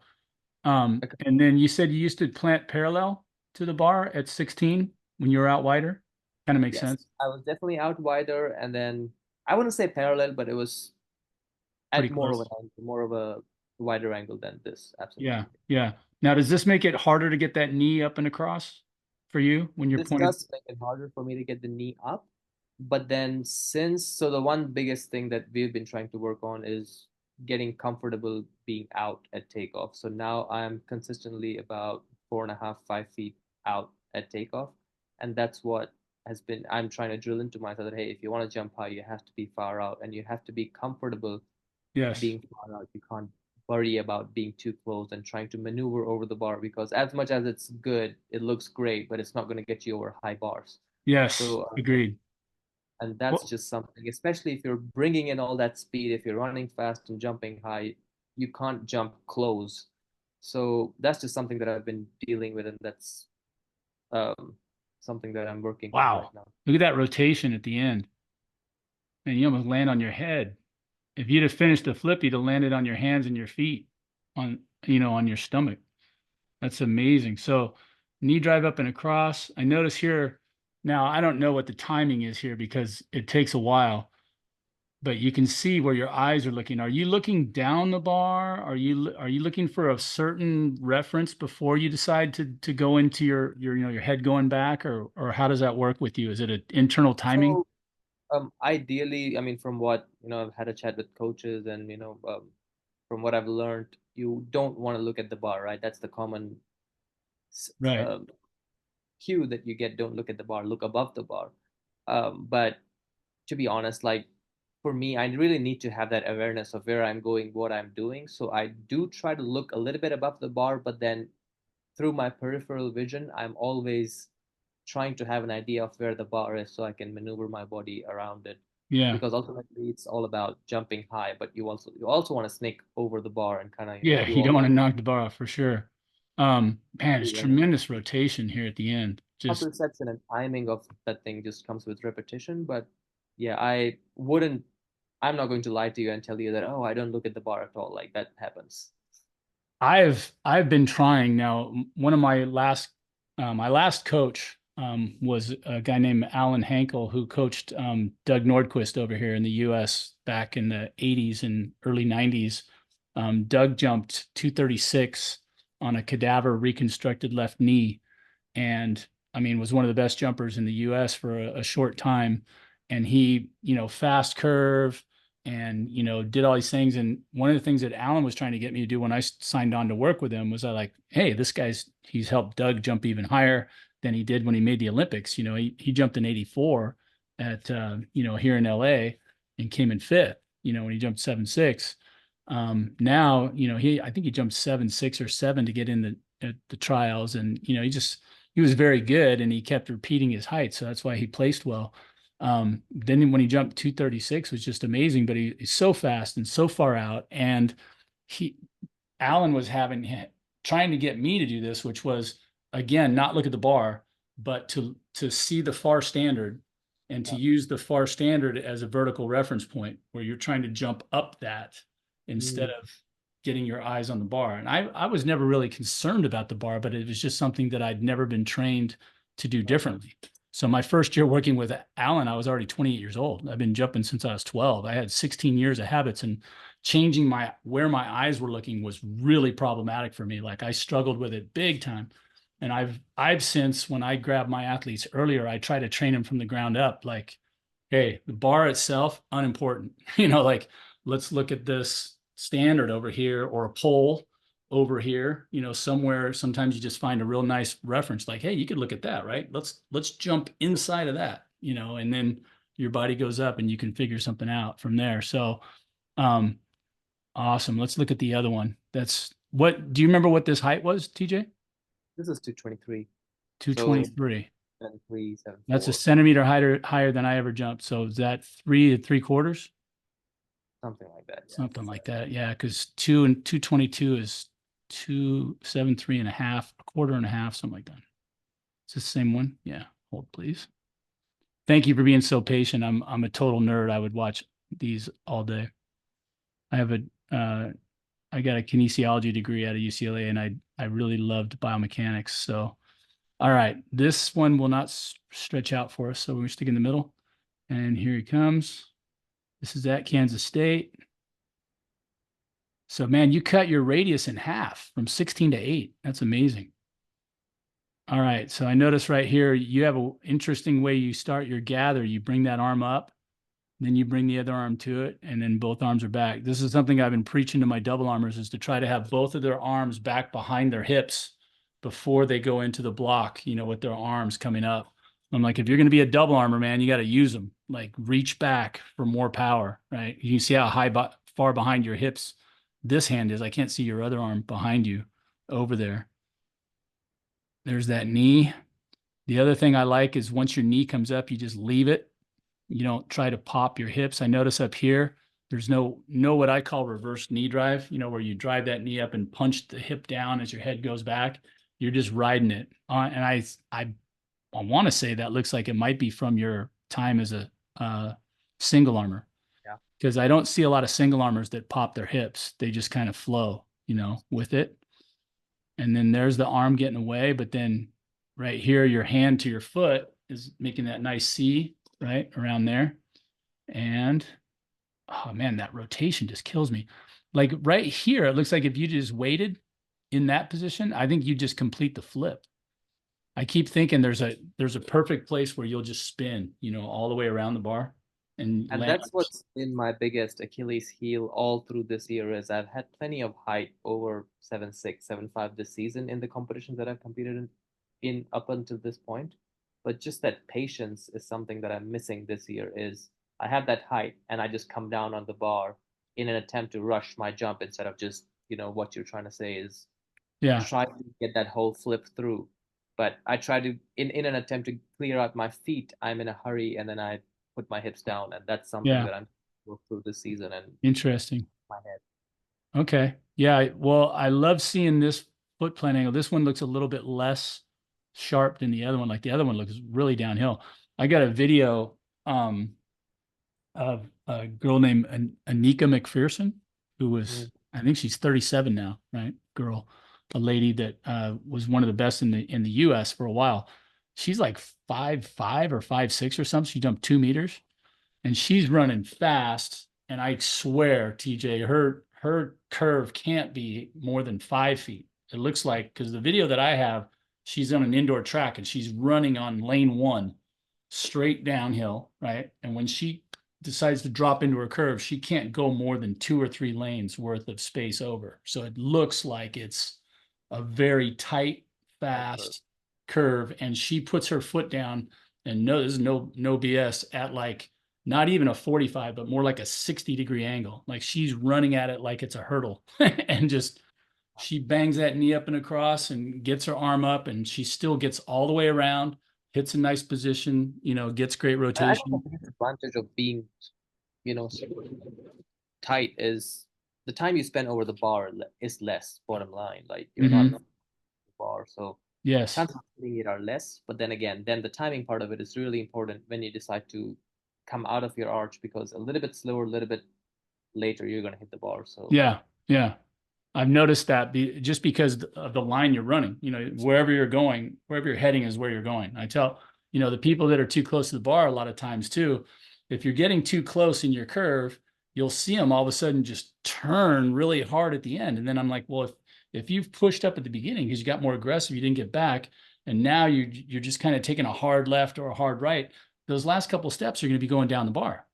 okay. and then you said you used to plant parallel to the bar at 16 when you were out wider. Kind of makes Yes, sense. I was definitely out wider, and then I wouldn't say parallel, but it was Pretty at more of an close. angle, more of a wider angle than this. Yeah, Absolutely. yeah. Now, does this make it harder to get that knee up and across for you when you're This pointed? does make it harder for me to get the knee up. But then, the one biggest thing that we've been trying to work on is getting comfortable being out at takeoff. So now I'm consistently about 4.5, 5 feet out at takeoff. And that's what I'm trying to drill into myself that, hey, if you want to jump high, you have to be far out and you have to be comfortable Yes, being far out. You can't worry about being too close and trying to maneuver over the bar because as much as it's good, it looks great, but it's not going to get you over high bars. yes, So, agreed. and that's Well, just something, especially if you're bringing in all that speed, if you're running fast and jumping high, you can't jump close. So that's just something that I've been dealing with, and that's um, something that I'm working on right wow. now. Look at that rotation at the end. And you almost land on your head. If you'd have finished the flip, you'd have landed on your hands and your feet on, on your stomach. That's amazing. So knee drive up and across. I notice here now, I don't know what the timing is here because it takes a while, but you can see where your eyes are looking. Are you looking down the bar? Are you looking for a certain reference before you decide to go into your head going back, or how does that work with you? Is it an internal timing? So ideally, I mean, from what I've had a chat with coaches, and from what I've learned, you don't want to look at the bar, right? That's the common Right. um, cue that you get. Don't look at the bar, look above the bar. But to be honest, like for me, I really need to have that awareness of where I'm going, what I'm doing. So I do try to look a little bit above the bar, but then through my peripheral vision, I'm always trying to have an idea of where the bar is so I can maneuver my body around it. Yeah. Because ultimately it's all about jumping high, but you also want to snake over the bar and kind of, Yeah. do You don't all want to knock the bar off for sure. Man, it's the tremendous rotation here at the end. Just perception and timing of that thing just comes with repetition. But yeah, I'm not going to lie to you and tell you that, oh, I don't look at the bar at all. Like that happens. I've been trying now. One of my last coach was a guy named Alan Hankel who coached Doug Nordquist over here in the U.S. back in the 80s and early 90s. Doug jumped 236 on a cadaver reconstructed left knee, and I mean was one of the best jumpers in the U.S. for a short time. And he, fast curve and did all these things. And one of the things that Alan was trying to get me to do when I signed on to work with him was I like, hey, he's helped Doug jump even higher than he did when he made the Olympics. He jumped in 84 at here in LA and came in fifth, when he jumped 7.6. Now, I think he jumped 7.6 or 7 to get in the trials. And, he was very good and he kept repeating his height. So that's why he placed well. Then when he jumped 236 was just amazing, but he's so fast and so far out. And he, Alan was trying to get me to do this, which was again, not look at the bar, but to see the far standard and to Yeah. use the far standard as a vertical reference point where you're trying to jump up that instead Mm, of getting your eyes on the bar. And I was never really concerned about the bar, but it was just something that I'd never been trained to do right. differently. So my first year working with Alan, I was already 28 years old. I've been jumping since I was 12. I had 16 years of habits, and changing where my eyes were looking was really problematic for me. Like I struggled with it big time. And I've since, when I grab my athletes earlier, I try to train them from the ground up. Like, hey, the bar itself, unimportant. Like let's look at this standard over here or a pole over here, somewhere. Sometimes you just find a real nice reference, like, hey, you could look at that, right? Let's jump inside of that, and then your body goes up and you can figure something out from there. So, um, awesome. Let's look at the other one. Do you remember what this height was, TJ? This is 223. So 223. 7374, That's a centimeter higher than I ever jumped. So is that 3 3/4? something like that. Yeah. Something like that. Yeah, because 222 is 273.5, a quarter and a half, something like that. It's the same one. Yeah. Hold, please. Thank you for being so patient. I'm a total nerd. I would watch these all day. I have I got a kinesiology degree out of UCLA, and I really loved biomechanics. So, all right, this one will not stretch out for us. So we're stick in the middle, and here he comes. This is at Kansas State. So, man, you cut your radius in half from 16 to 8. That's amazing. All right. So I notice right here, you have an interesting way you start your gather. You bring that arm up, then you bring the other arm to it, and then both arms are back. This is something I've been preaching to my double armors, is to try to have both of their arms back behind their hips before they go into the block, with their arms coming up. I'm like, if you're going to be a double armor, man, you got to use them. Like, reach back for more power, right? You see how far behind your hips this hand is. I can't see your other arm behind you over there. There's that knee. The other thing I like is once your knee comes up, you just leave it. You don't try to pop your hips. I notice up here, there's no what I call reverse knee drive, where you drive that knee up and punch the hip down as your head goes back. You're just riding it. And I want to say that looks like it might be from your time as a single armor, Yeah. because I don't see a lot of single armors that pop their hips. They just kind of flow, with it. And then there's the arm getting away, but then right here, your hand to your foot is making that nice C right around there. And oh man, that rotation just kills me. Like right here, it looks like if you just waited in that position, I think you just complete the flip. I keep thinking there's a perfect place where you'll just spin, all the way around the bar and And land. that's what's been my biggest Achilles heel all through this year is I've had plenty of height over 7'6", 7'5" this season in the competitions that I've competed in up until this point. But just that patience is something that I'm missing this year is I have that height and I just come down on the bar in an attempt to rush my jump instead of just, what you're trying to say is Yeah, try to get that whole flip through. But I try to in an attempt to clear out my feet, I'm in a hurry and then I put my hips down, and that's something yeah, that I'm work through this season and interesting. my head. Okay. Yeah. Well, I love seeing this foot plant angle. This one looks a little bit less sharp than the other one. Like the other one looks really downhill. I got a video of a girl named Anika McPherson, who was, Mm. I think she's 37 now, right? Girl, a lady that was one of the best in the US for a while. She's like 5'5" or 5'6" or something. She jumped 2 meters and she's running fast. And I swear, TJ, her curve can't be more than 5 feet. It looks like, because the video that I have, she's on an indoor track and she's running on lane one, straight downhill, right? And when she decides to drop into her curve, she can't go more than 2 or 3 lanes worth of space over. So it looks like it's a very tight, Right curve. fast curve. And she puts her foot down, and no, this is no BS, at like not even a 45, but more like a 60-degree angle. Like she's running at it like it's a hurdle and just she bangs that knee up and across and gets her arm up, and she still gets all the way around, hits a nice position, gets great I think the rotation. biggest advantage of being, so tight is the time you spend over the bar is less, bottom line. Like you're not Hmm. on the bar, so Yes. chances of hitting it are less. But then again, then the timing part of it is really important when you decide to come out of your arch because a little bit slower, a little bit later, you're gonna hit the bar. So Yeah. Yeah. I've noticed that just because of the line you're running, wherever you're going, wherever you're heading is where you're going. I tell, the people that are too close to the bar a lot of times too, if you're getting too close in your curve, you'll see them all of a sudden just turn really hard at the end. And then I'm like, well, if you've pushed up at the beginning because you got more aggressive, you didn't get back, and now you're just kind of taking a hard left or a hard right, those last couple steps are going to be going down the bar.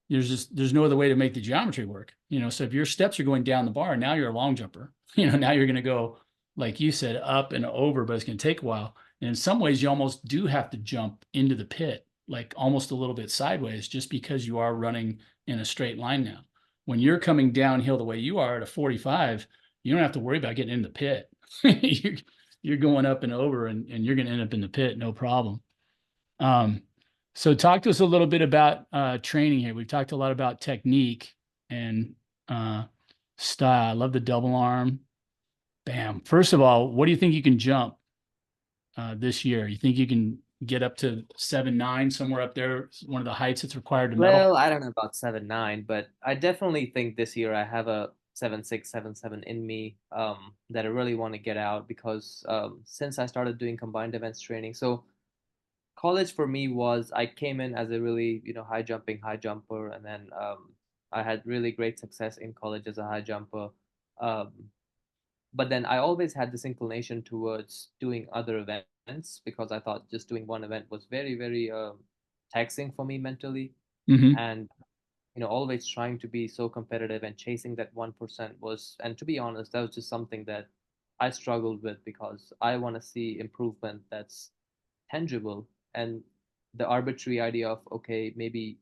there's no other way to make the geometry work. So if your steps are going down the bar, now you're a long jumper. Now you're going to go, like you said, up and over, but it's going to take a while. And in some ways, you almost do have to jump into the pit, like almost a little bit sideways, just because you are running in a straight line now. When you're coming downhill the way you are at a 45, you don't have to worry about getting in the pit. You're going up and over, and you're going to end up in the pit, no problem. Um, so talk to us a little bit about training here. We've talked a lot about technique and uh, style. I love the double arm. Bam. First of all, what do you think you can jump this year? You think you can get up to 7'9", somewhere up there, one of the heights that's required to medal? Well, I don't know about 7'9", but I definitely think this year I have a 7'6", 7'7" in me that I really want to get out because since I started doing combined events training, so college for me was I came in as a really, high jumping high jumper, and then I had really great success in college as a high jumper. Um, but then I always had this inclination towards doing other events because I thought just doing one event was very, very taxing for me mentally, Hmm. and always trying to be so competitive and chasing that 1% was, and to be honest, that was just something that I struggled with because I want to see improvement that's tangible, and the arbitrary idea of okay, maybe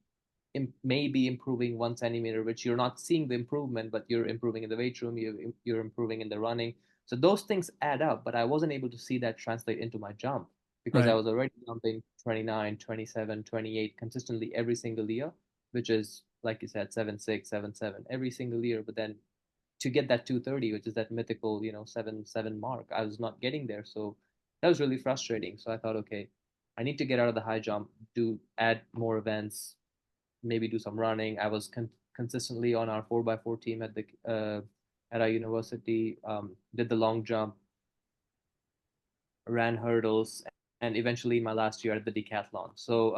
improving 1 centimeter, which you're not seeing the improvement, but you're improving in the weight room, you're improving in the running. So those things add up, but I wasn't able to see that translate into my jump because I Right. was already jumping 29, 27, 28 consistently every single year, which is like you said, 7'6", 7'7" every single year. But then to get that 230, which is that mythical, 7'7" mark, I was not getting there. So that was really frustrating. So I thought, okay, I need to get out of the high jump, do add more events, maybe do some running. I was consistently on our 4x4 team at our university. Did the long jump, ran hurdles, and eventually in my last year at the decathlon. So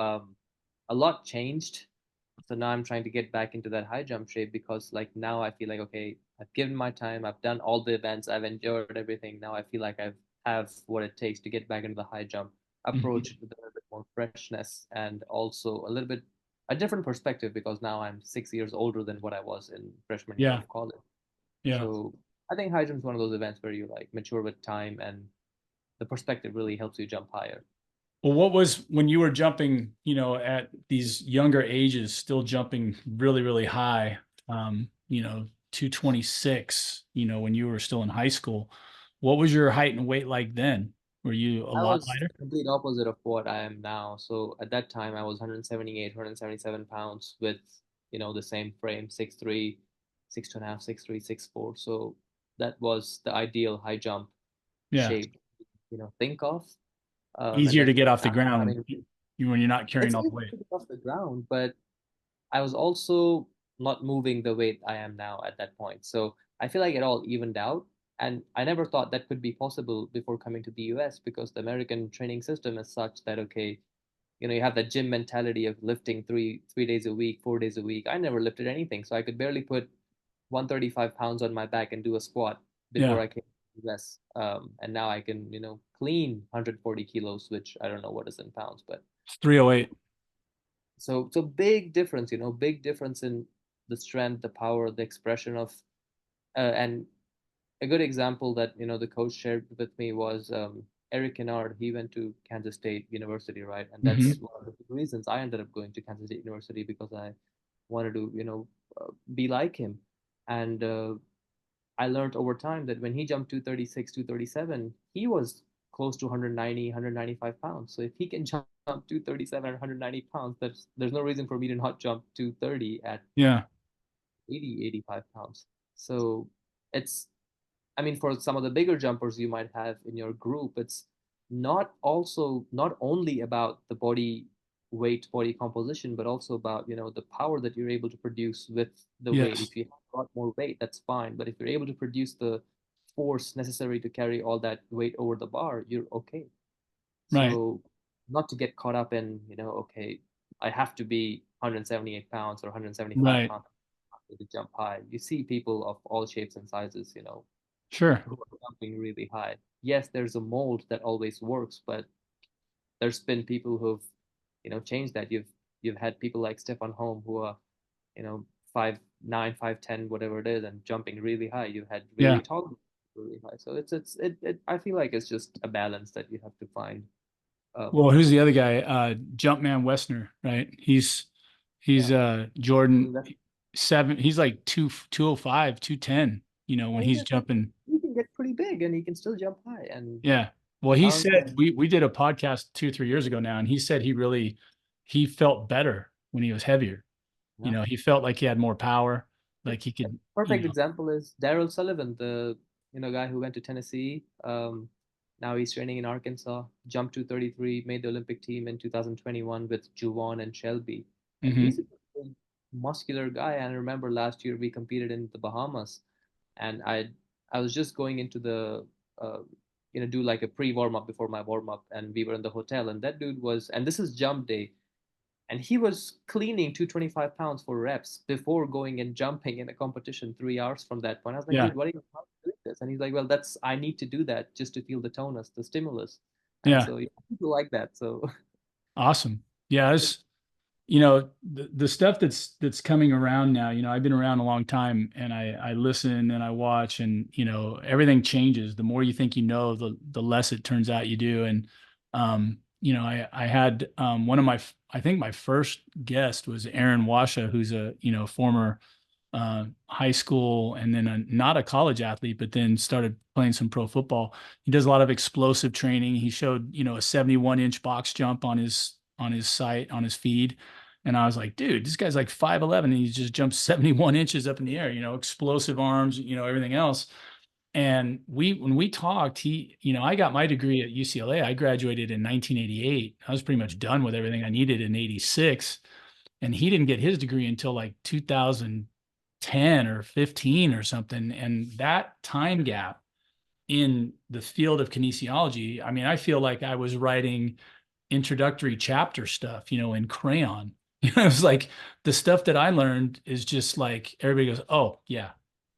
a lot changed. So now I'm trying to get back into that high jump shape because like now I feel like okay, I've given my time, I've done all the events, I've enjoyed everything. Now I feel like I've have what it takes to get back into the high jump Mhm. approach with a little bit more freshness and also a little bit a different perspective because now I'm 6 years older than what I was in freshman year Yeah. of college. Yeah. So I think high jump is one of those events where you like mature with time and the perspective really helps you jump higher. Well, what was when you were jumping, at these younger ages, still jumping really, really high, 226, when you were still in high school, what was your height and weight like then? Were you a I lot was lighter? the complete opposite of what I am now. So at that time, I was 178, 177 pounds with, the same frame, 6'3", 6'2.5", 6'3", 6'4". So that was the ideal high jump Yeah. shape, think of. And Easier to then get off the now ground coming, when you're not carrying it's all the easy weight. to get off the ground, but I was also not moving the weight I am now at that point. So I feel like it all evened out. And I never thought that could be possible before coming to the US because the American training system is such that, okay, you have that gym mentality of lifting three days a week, 4 days a week. I never lifted anything. So I could barely put 135 pounds on my back and do a squat before Yeah. I came to the US. And now I can, clean 140 kilos, which I don't know what is in pounds, but It's 308. so big difference, big difference in the strength, the power, the expression of, and a good example that the coach shared with me was Eric Kennard. He went to Kansas State University, right? And that's Hmm. one of the reasons I ended up going to Kansas State University because I wanted to, be like him. And I learned over time that when he jumped 236, 237, he was close to 190, 195 pounds. So if he can jump 237 or 190 pounds, there's no reason for me to not jump 230 at Yeah. 80, 85 pounds. So it's, I mean, for some of the bigger jumpers you might have in your group, it's not only about the body weight, body composition, but also about, the power that you're able to produce with the weight. Yes. If you have a lot more weight, that's fine. But if you're able to produce the force necessary to carry all that weight over the bar, you're okay. Right. So not to get caught up in, okay, I have to be 178 pounds or 175 Right. pounds to jump high. You see people of all shapes and sizes, Sure. who are jumping really high. Yes, there's a mold that always works, but there's been people who've, changed that. You've had people like Stefan Holm who are you know, 5'9", 5'10", whatever it is, and jumping really high. You had Yeah. really tall, really high. So it I feel like it's just a balance that you have to find. Um, Well, who's the other guy? Jumpman Westner, right? He's yeah, Jordan that's, seven. He's like 205, 210, when yeah, he's jumping. he can get pretty big and he can still jump high. And Yeah. Well, he around said we did a podcast 2 or 3 years ago now, and he said he felt better when he was heavier. yeah. He felt like he had more power, A like he could, perfect example is Daryl Sullivan, the guy who went to Tennessee. Now he's training in Arkansas. Jumped 233, made the Olympic team in 2021 with Juwan and Shelby, and he's hmm a big, muscular guy. And I remember last year we competed in the Bahamas, and I was just going into the uh, do like a pre warm up before my warm up, and we were in the hotel, and that dude was, and this is jump day, and he was cleaning 225 pounds for reps before going and jumping in a competition 3 hours from that point. I was like, yeah, dude, what are you doing this? And he's like, well, that's I need to do that just to feel the tonus, the stimulus. And yeah, so yeah, people like that. So awesome. Yeah, the stuff that's coming around now, I've been around a long time, and I listen and I watch, and everything changes. The more you think the less it turns out you do. And I had one of I think my first guest was Aaron Washa, who's a former high school, and then not a college athlete, but then started playing some pro football. He does a lot of explosive training. He showed, a 71-inch box jump on his site, on his feed. And I was like, dude, this guy's like 5'11", and he just jumped 71 inches up in the air, explosive arms, everything else. And when we talked, I got my degree at UCLA. I graduated in 1988. I was pretty much done with everything I needed in 86. And he didn't get his degree until like 2010 or 15 or something. And that time gap in the field of kinesiology, I mean, I feel like I was writing introductory chapter stuff, in crayon. It was like the stuff that I learned is just like everybody goes, oh, yeah,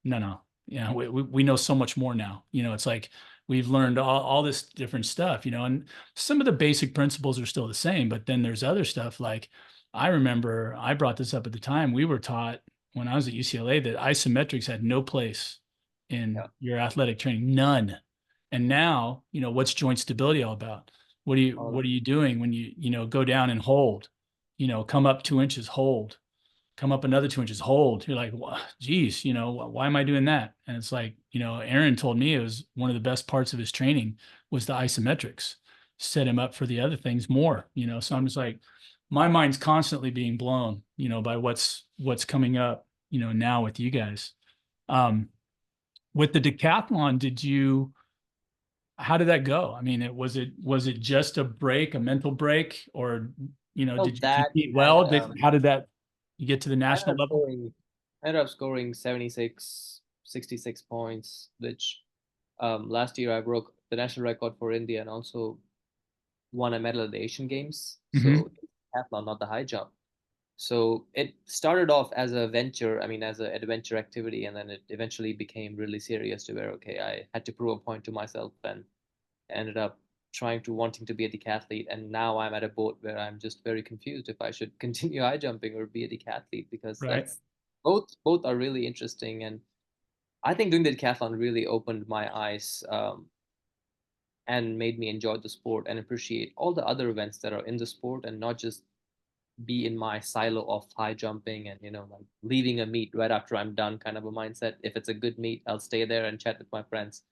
no. We know so much more now. It's like we've learned all this different stuff, and some of the basic principles are still the same, but then there's other stuff like I remember I brought this up at the time. We were taught when I was at UCLA that isometrics had no place in yeah, your athletic training, none. And now, what's joint stability all about? What are you all what are you doing when go down and hold? Come up 2 inches, hold. Come up another 2 inches, hold. You're like, geez, why am I doing that? And it's like, Aaron told me it was one of the best parts of his training was the isometrics, set him up for the other things more. So I'm just like, my mind's constantly being blown, by what's coming up, now with you guys. With the decathlon, how did that go? I mean, was it just a break, a mental break, or well, did you that compete and well? How did that you get to the I ended national up level? scoring I ended up scoring 76, 66 points, which last year I broke the national record for India and also won a medal at the Asian Games. hmm So decathlon, not the high jump. So it started off as a venture, I mean, as an adventure activity, and then it eventually became really serious to where, okay, I had to prove a point to myself and ended up wanting to be a decathlete. And now I'm at a boat where I'm just very confused if I should continue high jumping or be a decathlete because Right. that's both are really interesting. And I think doing the decathlon really opened my eyes and made me enjoy the sport and appreciate all the other events that are in the sport and not just be in my silo of high jumping and like leaving a meet right after I'm done kind of a mindset. If it's a good meet, I'll stay there and chat with my friends.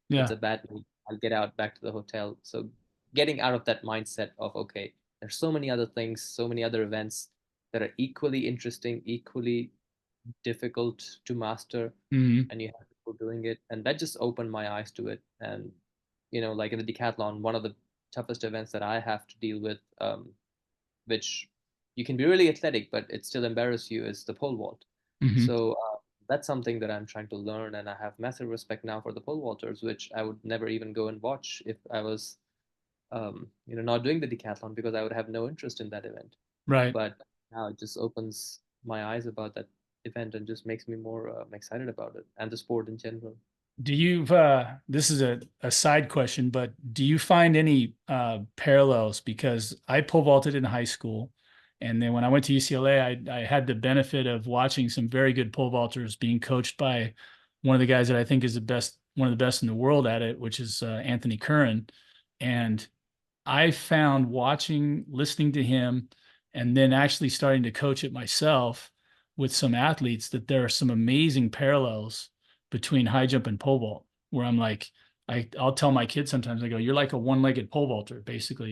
If it's Yeah. a bad meet, I'll get out back to the hotel. So getting out of that mindset of okay, there's so many other things, so many other events that are equally interesting, equally difficult to master, hmm and you have people doing it, and that just opened my eyes to it. And like in the decathlon, one of the toughest events that I have to deal with, which you can be really athletic, but it still embarrasses you, is the pole vault. hmm So that's something that I'm trying to learn, and I have massive respect now for the pole vaulters, which I would never even go and watch if I was, not doing the decathlon because I would have no interest in that event. Right. But now it just opens my eyes about that event and just makes me more excited about it and the sport in general. This is a side question, but do you find any parallels? Because I pole vaulted in high school, And then when I went to UCLA, I had the benefit of watching some very good pole vaulters being coached by one of the guys that I think is one of the best in the world at it, which is Anthony Curran. And I found watching, listening to him, and then actually starting to coach it myself with some athletes that there are some amazing parallels between high jump and pole vault, where I'm like, I'll tell my kids sometimes, I go, you're like a one-legged pole vaulter. Basically,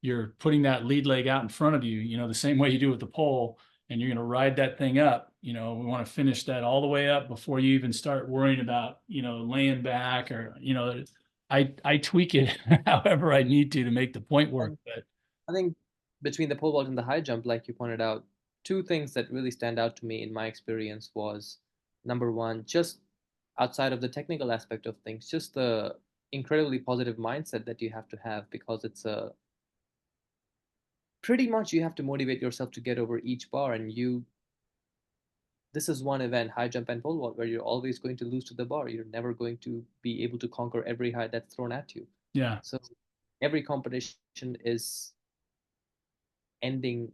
you're putting that lead leg out in front of you, the same way you do with the pole, and you're going to ride that thing up. We want to finish that all the way up before you even start worrying about, laying back or, I tweak it however I need to make the point work. And But I think between the pole vault and the high jump, like you pointed out, two things that really stand out to me in my experience was number one, just outside of the technical aspect of things, just the incredibly positive mindset that you have to have, because it's a pretty much you have to motivate yourself to get over each bar, and this is one event, high jump and pole vault, where you're always going to lose to the bar. You're never going to be able to conquer every height that's thrown at you. yeah, So every competition is ending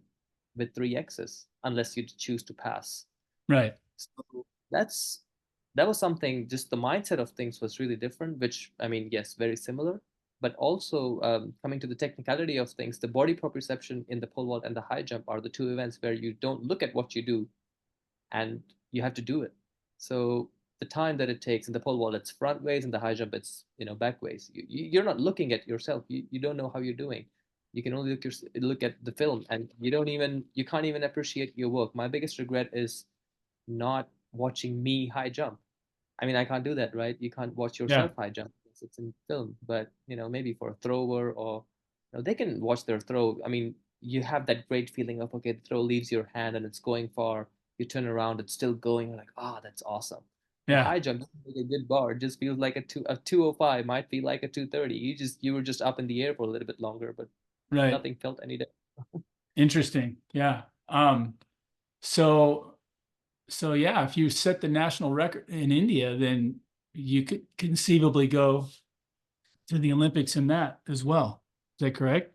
with three X's unless you choose to pass. right. So that was something. Just the mindset of things was really different. Which, I mean, yes, very similar, but also coming to the technicality of things, the body proprioception in the pole vault and the high jump are the two events where you don't look at what you do, and you have to do it. So the time that it takes in the pole vault, it's front ways, in the high jump, it's back ways. You're not looking at yourself. You don't know how you're doing. You can only look at the film, and you can't even appreciate your work. My biggest regret is not watching me high jump. I mean, I can't do that, right? You can't watch Yeah, yourself high jump because it's in film, but maybe for a thrower, or they can watch their throw. I mean, you have that great feeling of, okay, the throw leaves your hand and it's going far. You turn around, it's still going. You're like, ah, oh, that's awesome. But yeah, high jump doesn't make a good bar. It just feels like a 205 might feel like a 230. You were just up in the air for a little bit longer, but right. nothing felt any different. Interesting. Yeah. So so yeah, if you set the national record in India, then you could conceivably go to the Olympics in that as well. Is that correct?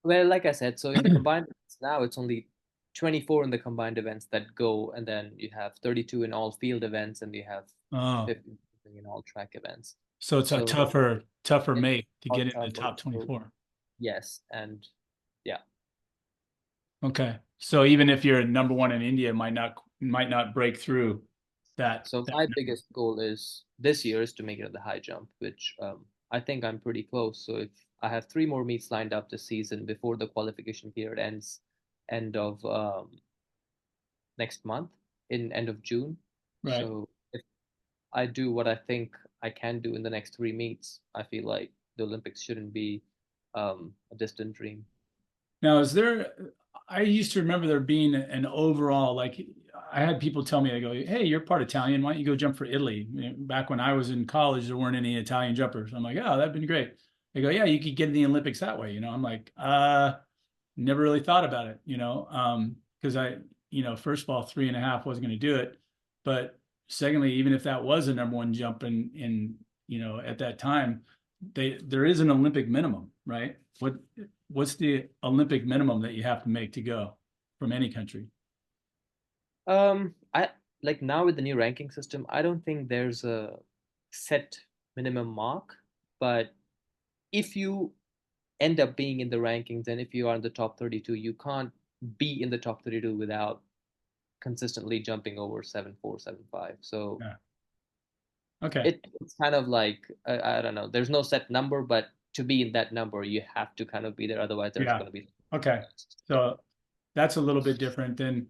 Well, like I said, so in the combined events now, it's only 24 in the combined events that go, and then you have 32 in all field events, and you have Oh, 50 in all track events. so it's a So tougher it's make to all get in the tougher. top So 24. yes, and yeah. Okay. So even if you're number one in India, might not break through So that my number. biggest goal is this year is to make it at the high jump, which I think I'm pretty close. So if I have three more meets lined up this season before the qualification period ends, end of next month, in end of June. Right. So if I do what I think I can do in the next three meets, I feel like the Olympics shouldn't be a distant dream. Now, I used to remember there being an overall, like I had people tell me, I go, hey, you're part Italian. Why don't you go jump for Italy? Back when I was in college, there weren't any Italian jumpers. I'm like, oh, that'd been great. They go, yeah, you could get in the Olympics that way. I'm like, never really thought about it, because first of all, 3.5 wasn't going to do it. But secondly, even if that was a number one jump at that time, there is an Olympic minimum, right? What's the Olympic minimum that you have to make to go from any country? I like now with the new ranking system, I don't think there's a set minimum mark, but if you end up being in the rankings and if you are in the top 32, you can't be in the top 32 without consistently jumping over 7.4, 7.5. So Yeah. Okay. it's kind of like I don't know. There's no set number, but to be in that number, you have to kind of be there. Otherwise, there's Yeah. going to be Okay. So that's a little bit different than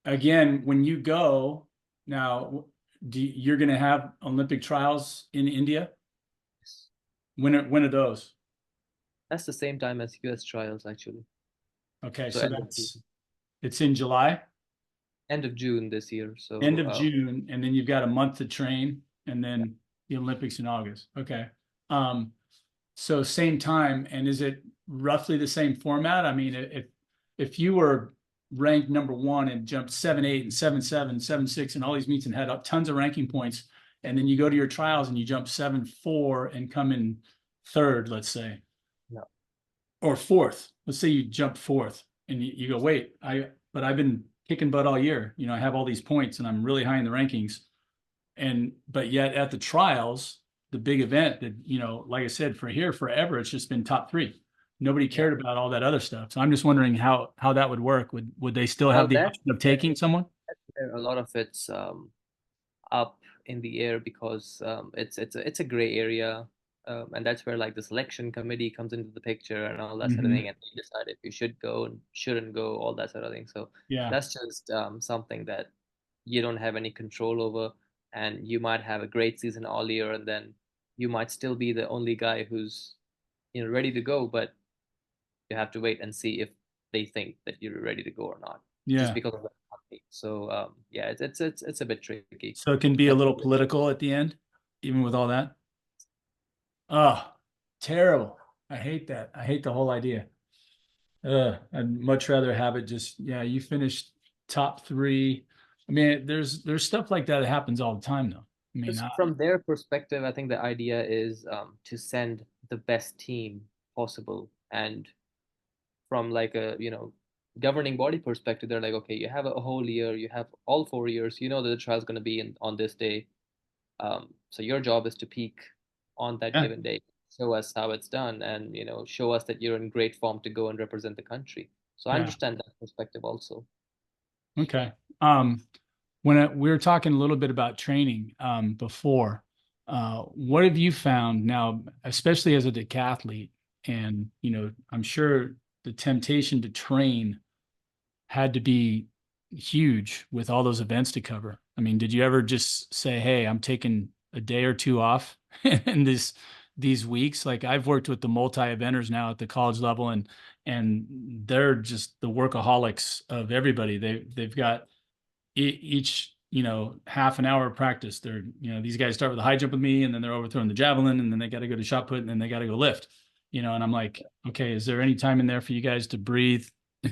again when you go now. You're going to have Olympic trials in India? When are those? that's the same time as US trials actually. Okay, So so it's in July, end of June this year. end So of June, and then you've got a month to train, and yeah. then the Olympics in August. Okay. Um, so same time, and is it roughly the same format? I mean, if you were ranked number one and jumped 7.8 and 7.7, 7.6, and all these meets and had tons of ranking points, and then you go to your trials and you jump 7.4 and come in third, let's say, No. or fourth. Let's say you jump fourth. and you go, wait, but I've been kicking butt all year. You know, I have all these points and I'm really high in the rankings. And but yet at the trials, the big event that, you know, like I said, for here forever, it's just been top three. Nobody Yeah. cared about all that other stuff. So I'm just wondering how that would work. Would they still Well, have the option of taking someone? that's where a lot of it's up in the air because it's a gray area, and that's where like the selection committee comes into the picture and all that sort of Hmm. thing, and you decide if you should go and shouldn't go, all that sort of thing. So Yeah, that's just something that you don't have any control over, and you might have a great season all year, and then you might still be the only guy who's ready to go, but you have to wait and see if they think that you're ready to go or not, just yeah. because of the company. So yeah, it's a bit tricky. So it can be a That's little political at the end, even with all that. Oh, terrible. I hate that. I hate the whole idea. I'd much rather have it just, yeah, you finished top three. I mean, there's stuff like that that happens all the time though. I mean, just from their perspective, I think the idea is to send the best team possible. And from like a governing body perspective, they're like, okay, you have a whole year, you have all 4 years, you know that the trial is going to be on this day. So your job is to peak on that yeah, given day, show us how it's done, and show us that you're in great form to go and represent the country. So I yeah. understand that perspective also. Okay. We were talking a little bit about training before, what have you found now, especially as a decathlete? And you know, I'm sure the temptation to train had to be huge with all those events to cover. I mean, did you ever just say, "Hey, I'm taking a day or two off in these weeks"? Like I've worked with the multi-eventers now at the college level, and they're just the workaholics of everybody. They've got each, you know, half an hour of practice. They're, you know, these guys start with the high jump with me, and then they're overthrowing the javelin, and then they got to go to shot put, and then they got to go lift. You know, and I'm like, okay, is there any time in there for you guys to breathe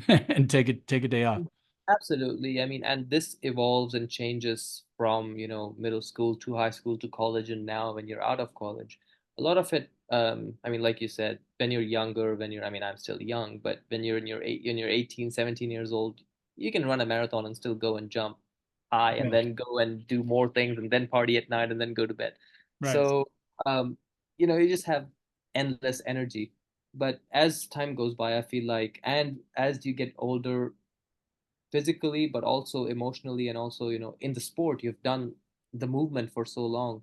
and take a day off? Absolutely. I mean, and this evolves and changes from, middle school to high school to college, and now when you're out of college. A lot of it, I mean, like you said, when you're younger, I mean, I'm still young, but when you're 18, 17 years old, you can run a marathon and still go and jump high and Yeah, then go and do more things and then party at night and then go to bed. right. So, um, you just have endless energy. But as time goes by, I feel like, and as you get older, physically but also emotionally, and also in the sport you've done the movement for so long.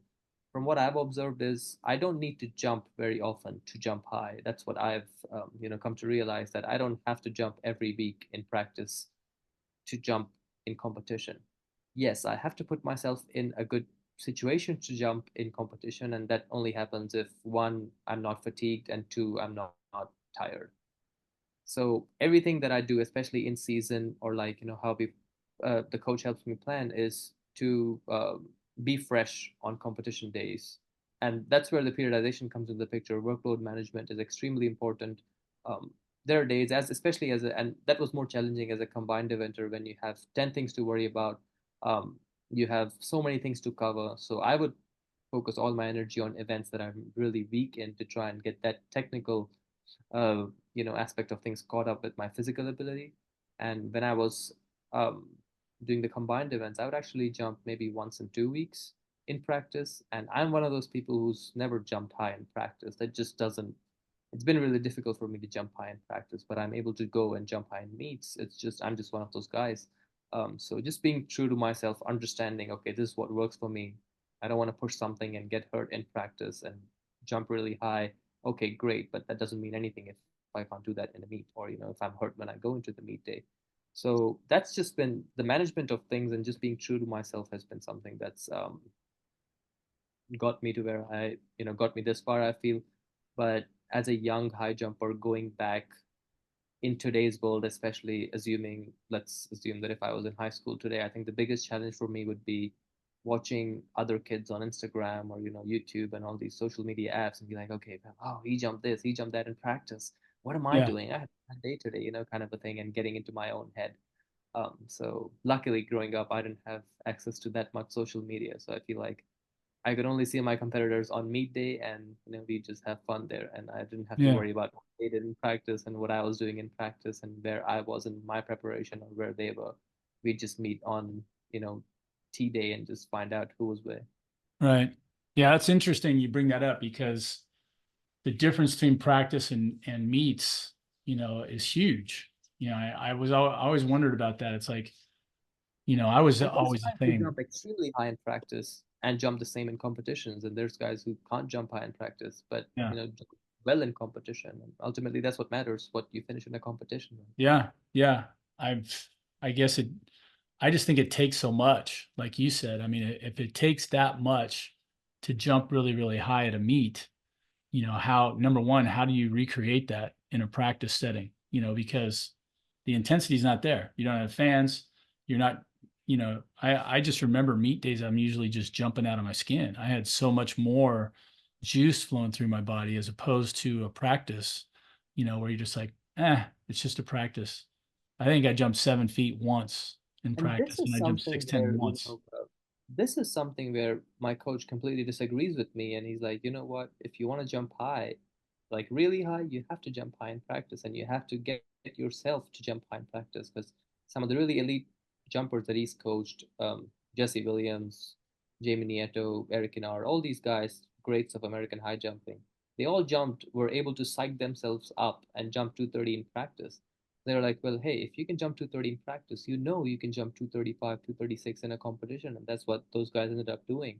From what I've observed is I don't need to jump very often to jump high. That's what I've come to realize, that I don't have to jump every week in practice to jump in competition. Yes, I have to put myself in a good situation to jump in competition, and that only happens if, one, I'm not fatigued, and two, I'm not tired. So everything that I do, especially in season, or like how the coach helps me plan, is to be fresh on competition days, and that's where the periodization comes in the picture. Workload management is extremely important. Um, there are days, especially and that was more challenging as a combined eventer, when you have 10 things to worry about. You have so many things to cover. So I would focus all my energy on events that I'm really weak in, to try and get that technical uh, aspect of things caught up with my physical ability. And when I was um, doing the combined events, I would actually jump maybe once in 2 weeks in practice. And I'm one of those people who's never jumped high in practice. That just doesn't. It's been really difficult for me to jump high in practice, but I'm able to go and jump high in meets. I'm just one of those guys. So just being true to myself, understanding, okay, this is what works for me. I don't want to push something and get hurt in practice and jump really high. Okay, great, but that doesn't mean anything if I can't do that in a meet, or if I'm hurt when I go into the meet day. So that's just been the management of things, and just being true to myself has been something that's got me to where got me this far, I feel. But as a young high jumper, going back in today's world, especially let's assume that if I was in high school today, I think the biggest challenge for me would be watching other kids on Instagram or YouTube and all these social media apps, and be like, okay, oh, he jumped this, he jumped that in practice. What am I Yeah. doing? I had a day today, kind of a thing, and getting into my own head. So luckily, growing up, I didn't have access to that much social media, so I feel like I could only see my competitors on meet day, and we just have fun there, and I didn't have to Yeah. worry about what they did in practice and what I was doing in practice and where I was in my preparation or where they were. We just meet on you know T day and just find out who was where. Right. Yeah, that's interesting you bring that up because the difference between practice and meets, is huge. I always wondered about that. It's like, I was And there's always the guys who same. jump extremely high in practice and jump the same in competitions, and there's guys who can't jump high in practice, but Yeah. jump well in competition. And ultimately, that's what matters, what you finish in a competition. Yeah. Yeah. I've I guess I just think it takes so much, like you said. I mean, if it takes that much to jump really, really high at a meet, how, number one, how do you recreate that in a practice setting? Because the intensity is not there. You don't have fans. You're not, I just remember meet days. I'm usually just jumping out of my skin. I had so much more juice flowing through my body as opposed to a practice, where you're just like, it's just a practice. I think I jumped 7 feet once in And practice and I jumped 6'10" once. this is something where my coach completely disagrees with me, and he's like, you know what? If you want to jump high, like really high, you have to jump high in practice, and you have to get yourself to jump high in practice because some of the really elite jumpers that he's coached, Jesse Williams, Jamie Nieto, Eric Inar, all these guys, greats of American high jumping, they all were able to psych themselves up and jump 230 in practice. They're like, well, hey, if you can jump 230 in practice, you can jump 235, 236 in a competition. And that's what those guys ended up doing.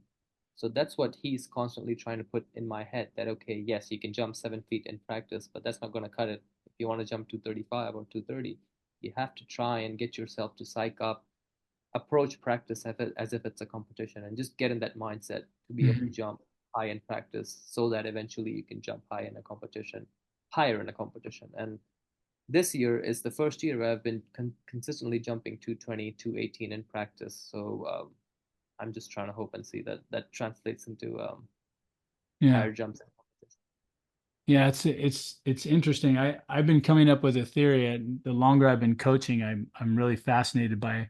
So that's what he's constantly trying to put in my head that, okay, yes, you can jump 7 feet in practice, but that's not going to cut it. If you want to jump 235 or 230, you have to try and get yourself to psych up, approach practice as if it's a competition, and just get in that mindset to be able to Mhm. jump high in practice so that eventually you can jump higher in a competition. And this year is the first year where I've been consistently jumping 220, 218 in practice. So I'm just trying to hope and see that that translates into Yeah. higher jumps in competition. Yeah, it's interesting. I've been coming up with a theory, and the longer I've been coaching, I'm really fascinated by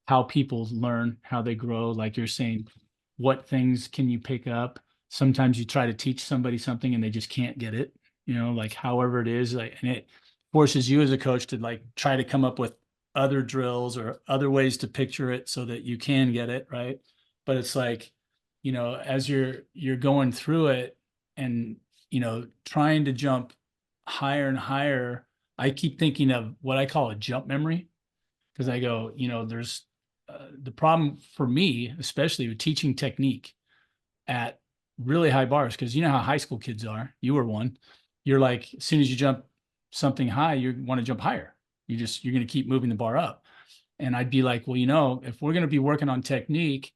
how people learn, how they grow. Like you're saying, what things can you pick up? Sometimes you try to teach somebody something and they just can't get it, like however it is, like, and it forces you as a coach to like try to come up with other drills or other ways to picture it so that you can get it, right? But it's like, as you're going through it and, trying to jump higher and higher, I keep thinking of what I call a jump memory because I go, there's the problem for me, especially with teaching technique at really high bars, because you know how high school kids are. You were one. You're like, as soon as you jump something high, you want to jump higher. You're going to keep moving the bar up. And I'd be like, well, if we're going to be working on technique,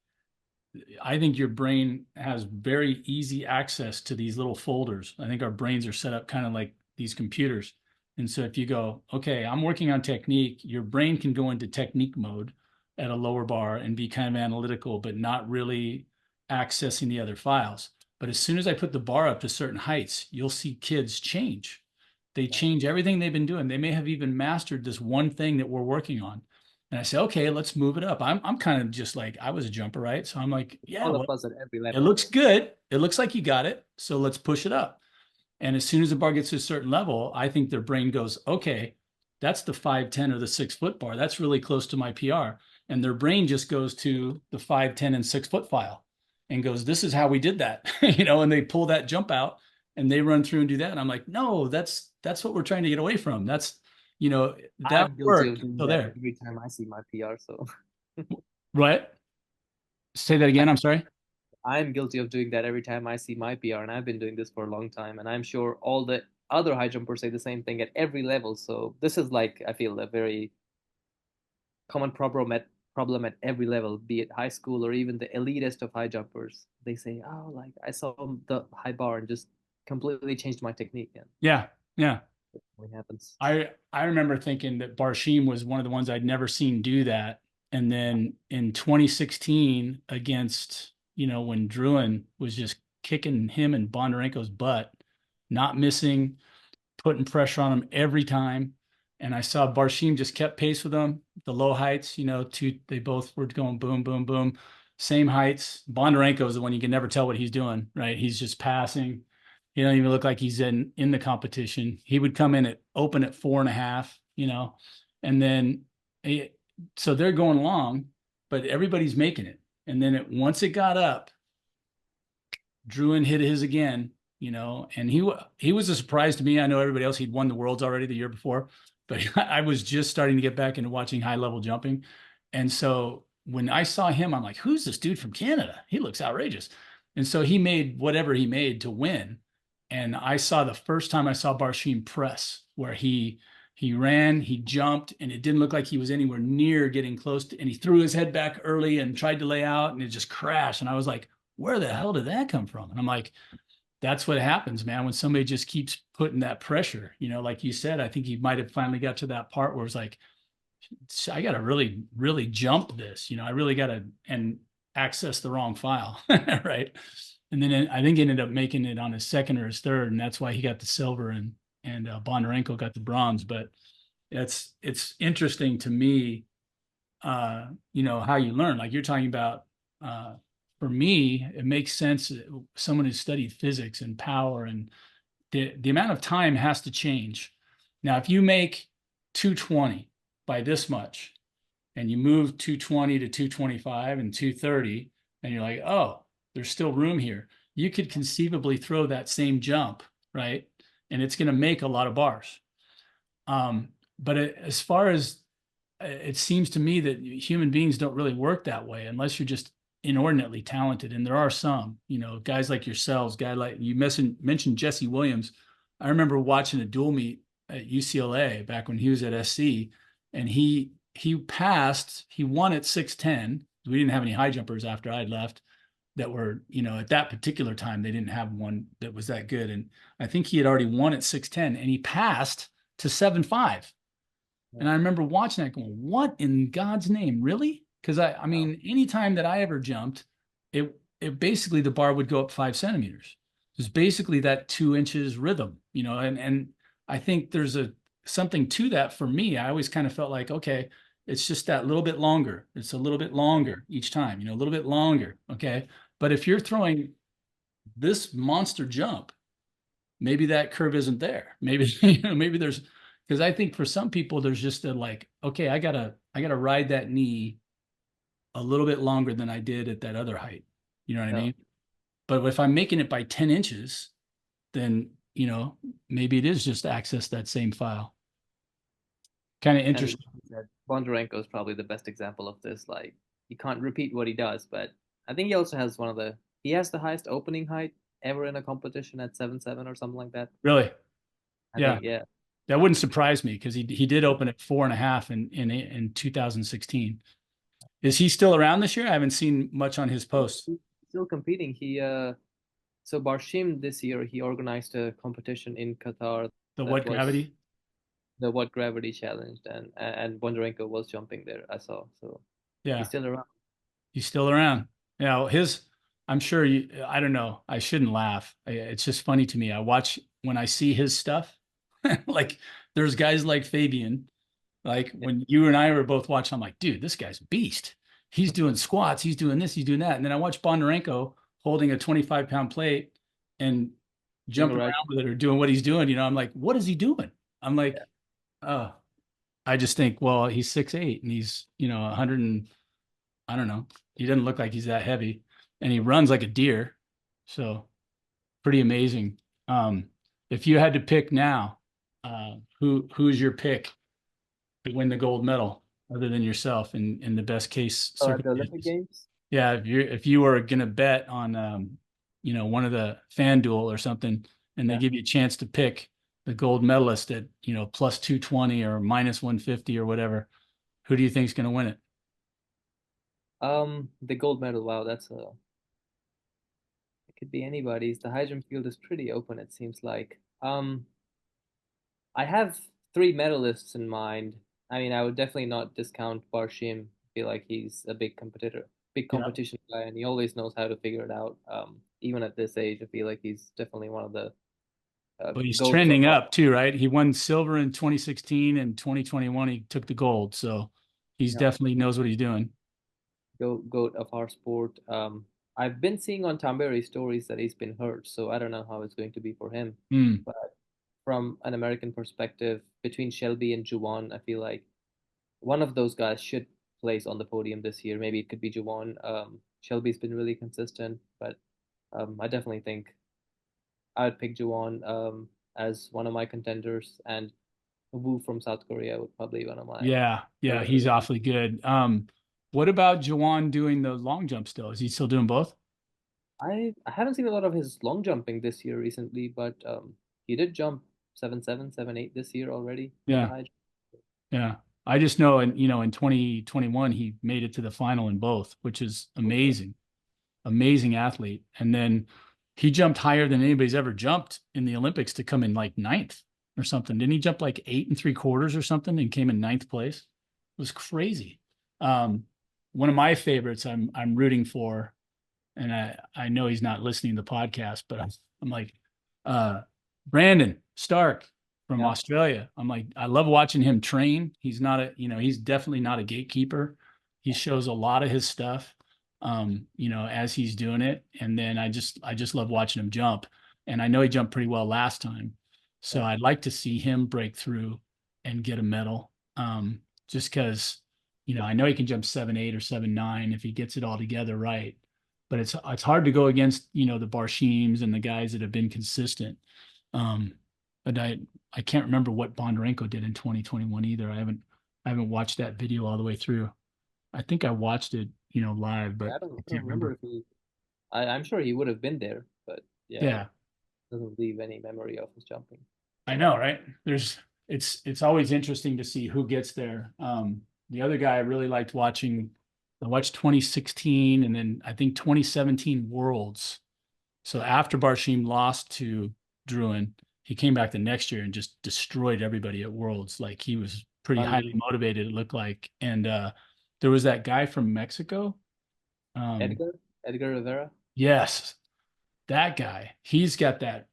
I think your brain has very easy access to these little folders. I think our brains are set up kind of like these computers. And so if you go, okay, I'm working on technique, your brain can go into technique mode at a lower bar and be kind of analytical, but not really accessing the other files. But as soon as I put the bar up to certain heights, you'll see kids change. They Yeah. change everything they've been doing. They may have even mastered this one thing that we're working on. And I say, okay, let's move it up. I'm kind of just like I was a jumper, right? So I'm like, yeah, All well, of us at every it level. looks good. It looks like you got it. So let's push it up. And as soon as the bar gets to a certain level, I think their brain goes, okay, that's the 5'10" or the 6 foot bar. That's really close to my PR. And their brain just goes to the 5'10" and 6 foot file and goes, this is how we did that, and they pull that jump out and they run through and do that. And I'm like, no, that's what we're trying to get away from. That I'm guilty of worked. doing So that there. every time I see my PR. So Right. Say that I, again. I'm sorry. I'm guilty of doing that every time I see my PR, and I've been doing this for a long time. And I'm sure all the other high jumpers say the same thing at every level. So this is like, I feel, a very common problem at every level, be it high school or even the elitist of high jumpers. They say, "Oh, like I saw the high bar and just completely changed my technique," and Yeah. Yeah. it happens. I remember thinking that Barshim was one of the ones I'd never seen do that. And then in 2016 against, when Druin was just kicking him and Bondarenko's butt, not missing, putting pressure on him every time. And I saw Barshim just kept pace with them, the low heights, they both were going boom, boom, boom. same heights. Bondarenko is the one you can never tell what he's doing, right? He's just passing. He don't even look like he's in the competition. He would come in at open at 4.5, and then he, so they're going long, but everybody's making it. And then once it got up, Druin hit his again, and he was a surprise to me. I know everybody else, he'd won the worlds already the year before, but I was just starting to get back into watching high level jumping. And so when I saw him, I'm like, who's this dude from Canada? He looks outrageous. And so he made whatever he made to win. And I saw the first time I saw Barshim press where he ran, he jumped, and it didn't look like he was anywhere near getting close to, and he threw his head back early and tried to lay out and it just crashed. And I was like, where the hell did that come from? And I'm like, that's what happens, man, when somebody just keeps putting that pressure. Like you said, I think he might have finally got to that part where it's like, I got to really, really jump this. I really got to and access the wrong file, right? And then I think he ended up making it on his second or his third, and that's why he got the silver and Bondarenko got the bronze. But it's interesting to me, how you learn. Like you're talking about, for me, it makes sense. Someone who studied physics and power and the amount of time has to change. Now, if you make 220 by this much and you move 220 to 225 and 230, and you're like, oh, there's still room here. You could conceivably throw that same jump, right? And it's going to make a lot of bars. But as far as it seems to me that human beings don't really work that way unless you're just inordinately talented. And there are some, guys like yourselves, guy like you mentioned Jesse Williams. I remember watching a dual meet at UCLA back when he was at SC, and he passed, he won at 6'10". We didn't have any high jumpers after I'd left that were, at that particular time, they didn't have one that was that good. And I think he had already won at 6'10", and he passed to 7'5". And I remember watching that going, what in God's name, really? Because I mean, anytime that I ever jumped, it basically the bar would go up 5 centimeters. It's basically that 2 inches rhythm, and I think there's something to that for me. I always kind of felt like, okay, it's just that little bit longer. It's a little bit longer each time, a little bit longer. Okay. But if you're throwing this monster jump, maybe that curve isn't there. Maybe, maybe there's, because I think for some people there's just a like, okay, I gotta ride that knee a little bit longer than I did at that other height. You know what I Yeah. mean? But if I'm making it by 10 inches, then maybe it is just access that same file. Kind of And interesting. Bondarenko is probably the best example of this. Like you can't repeat what he does, but I think he also has he has the highest opening height ever in a competition at 7'7" or something like that. Really? I Yeah. think, yeah. That wouldn't surprise me because he did open at 4.5 in 2016. Is he still around this year? I haven't seen much on his posts. He's still competing. So Barshim this year he organized a competition in Qatar The that what was gravity? the what gravity challenge, and Bondarenko was jumping there. I saw, so he's Yeah. still around. He's still around. I'm sure I don't know. I shouldn't laugh. It's just funny to me. I watch when I see his stuff, like there's guys like Fabian, like Yeah, when you and I were both watching, I'm like, dude, this guy's a beast. He's doing squats. He's doing this. He's doing that. And then I watch Bondarenko holding a 25-pound plate and doing jumping right. around with it or doing what he's doing. I'm like, what is he doing? I'm like, Yeah. oh, I just think, well, he's 6'8" and he's, 100 and I don't know. He doesn't look like he's that heavy, and he runs like a deer. So pretty amazing. Um, if you had to pick now, who's your pick to win the gold medal other than yourself in the best case So at the Olympic circumstances? Games, Yeah, if you were gonna bet on one of the FanDuel or something, and they yeah. give you a chance to pick the gold medalist at plus 220 or minus 150 or whatever, who do you think is gonna win it? The gold medal. Wow, it could be anybody's. The high jump field is pretty open, it seems like. I have three medalists in mind. I mean, I would definitely not discount Barshim. I feel like he's a big competitor, big Yeah. competition guy, and he always knows how to figure it out. Even at this age, I feel like he's definitely one of the But he's goats of trending all. up too, right? He won silver in 2016 and 2021. He took the gold. So he's Yeah, definitely knows what he's doing. goat of our sport. I've been seeing on Tamberi stories that he's been hurt, so I don't know how it's going to be for him. Mm, But from an American perspective, between Shelby and Juwan, I feel like one of those guys should place on the podium this year. Maybe it could be Juwan. Shelby's been really consistent, but I definitely think I would pick Juwan as one of my contenders, and Wu from South Korea would probably be one of my yeah, yeah, third. he's awfully good. What about Jawan doing the long jump still? Is he still doing both? I haven't seen a lot of his long jumping this year recently, but he did jump 7.7, 7.8 this year already as a Yeah, high jump. yeah. I just know, in 2021 he made it to the final in both, which is Okay. amazing. Amazing athlete. And then he jumped higher than anybody's ever jumped in the Olympics to come in like ninth or something. Didn't he jump like 8 3/4 or something and came in ninth place? It was crazy. Um, One of my favorites I'm rooting for, and I know he's not listening to the podcast, but I'm like, uh, Brandon Stark from Yeah. Australia. I'm like, I love watching him train. He's not he's definitely not a gatekeeper. He shows a lot of his stuff, as he's doing it. And then I just love watching him jump. And I know he jumped pretty well last time. So Yeah. I'd like to see him break through and get a medal. Just because, I know he can jump 7.8 or 7.9 if he gets it all together right, but it's hard to go against the Barshims and the guys that have been consistent. Um, but I can't remember what Bondarenko did in 2021 either. I haven't watched that video all the way through. I think I watched it live, but Yeah, I I don't can't remember remember. if I'm sure he would have been there, but yeah, it Yeah, doesn't leave any memory of his jumping. I know, right? It's always interesting to see who gets there. The other guy I really liked watching. I watched 2016 and then I think 2017 Worlds. So after Barshim lost to Druin, he came back the next year and just destroyed everybody at Worlds. Like he was pretty highly Um, motivated, it looked like. And there was that guy from Mexico. Um, Edgar Rivera. yes, that guy. He's got that.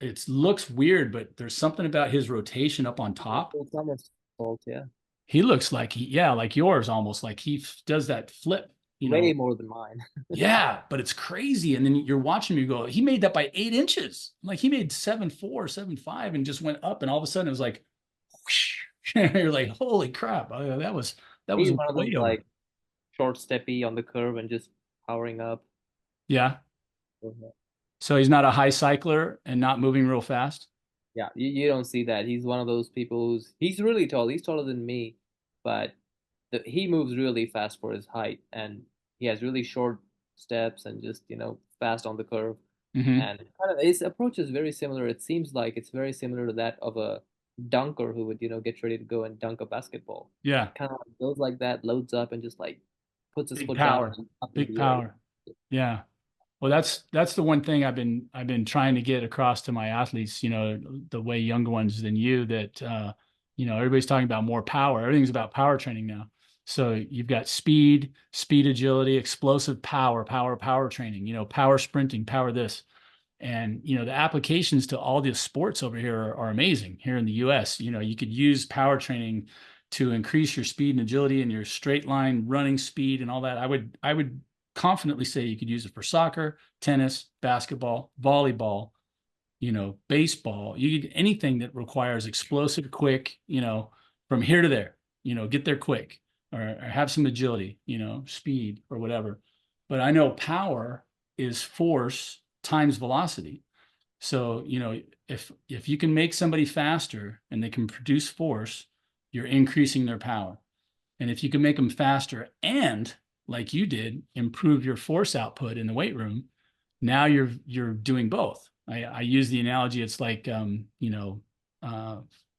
It looks weird, but there's something about his rotation up on top. It's almost fault, yeah. He looks like yeah, like yours almost. Like he does that flip, Way more than mine. Yeah, but it's crazy. And then you're watching me go, he made that by 8 inches. Like he made 7.4, 7.5 and just went up. And all of a sudden it was like, whoosh. You're like, holy crap. That was He's one of those way over. like short steppy on the curve and just powering up. Yeah. Mhm. So he's not a high cycler and not moving real fast. Yeah, you don't see that. He's one of those people he's really tall. He's taller than me, but he moves really fast for his height, and he has really short steps and just fast on the curve. Hmm. And kind of his approach is very similar. It seems like it's very similar to that of a dunker who would get ready to go and dunk a basketball. Yeah. Kind of goes like that, loads up, and just like puts his Big foot down power. and up in Big the air. power. Yeah. Well, that's the one thing I've been trying to get across to my athletes, the way younger ones than you that everybody's talking about more power. Everything's about power training now. So you've got speed agility, explosive power training, power sprinting, power this. And the applications to all the sports over here are amazing here in the US. You could use power training to increase your speed and agility and your straight line running speed and all that. I would confidently say you could use it for soccer, tennis, basketball, volleyball, baseball. You could anything that requires explosive, quick, from here to there, get there quick or have some agility, speed or whatever. But I know power is force times velocity. So, if you can make somebody faster and they can produce force, you're increasing their power. And if you can make them faster and, like you did, improve your force output in the weight room, now you're doing both. I use the analogy, it's like uh,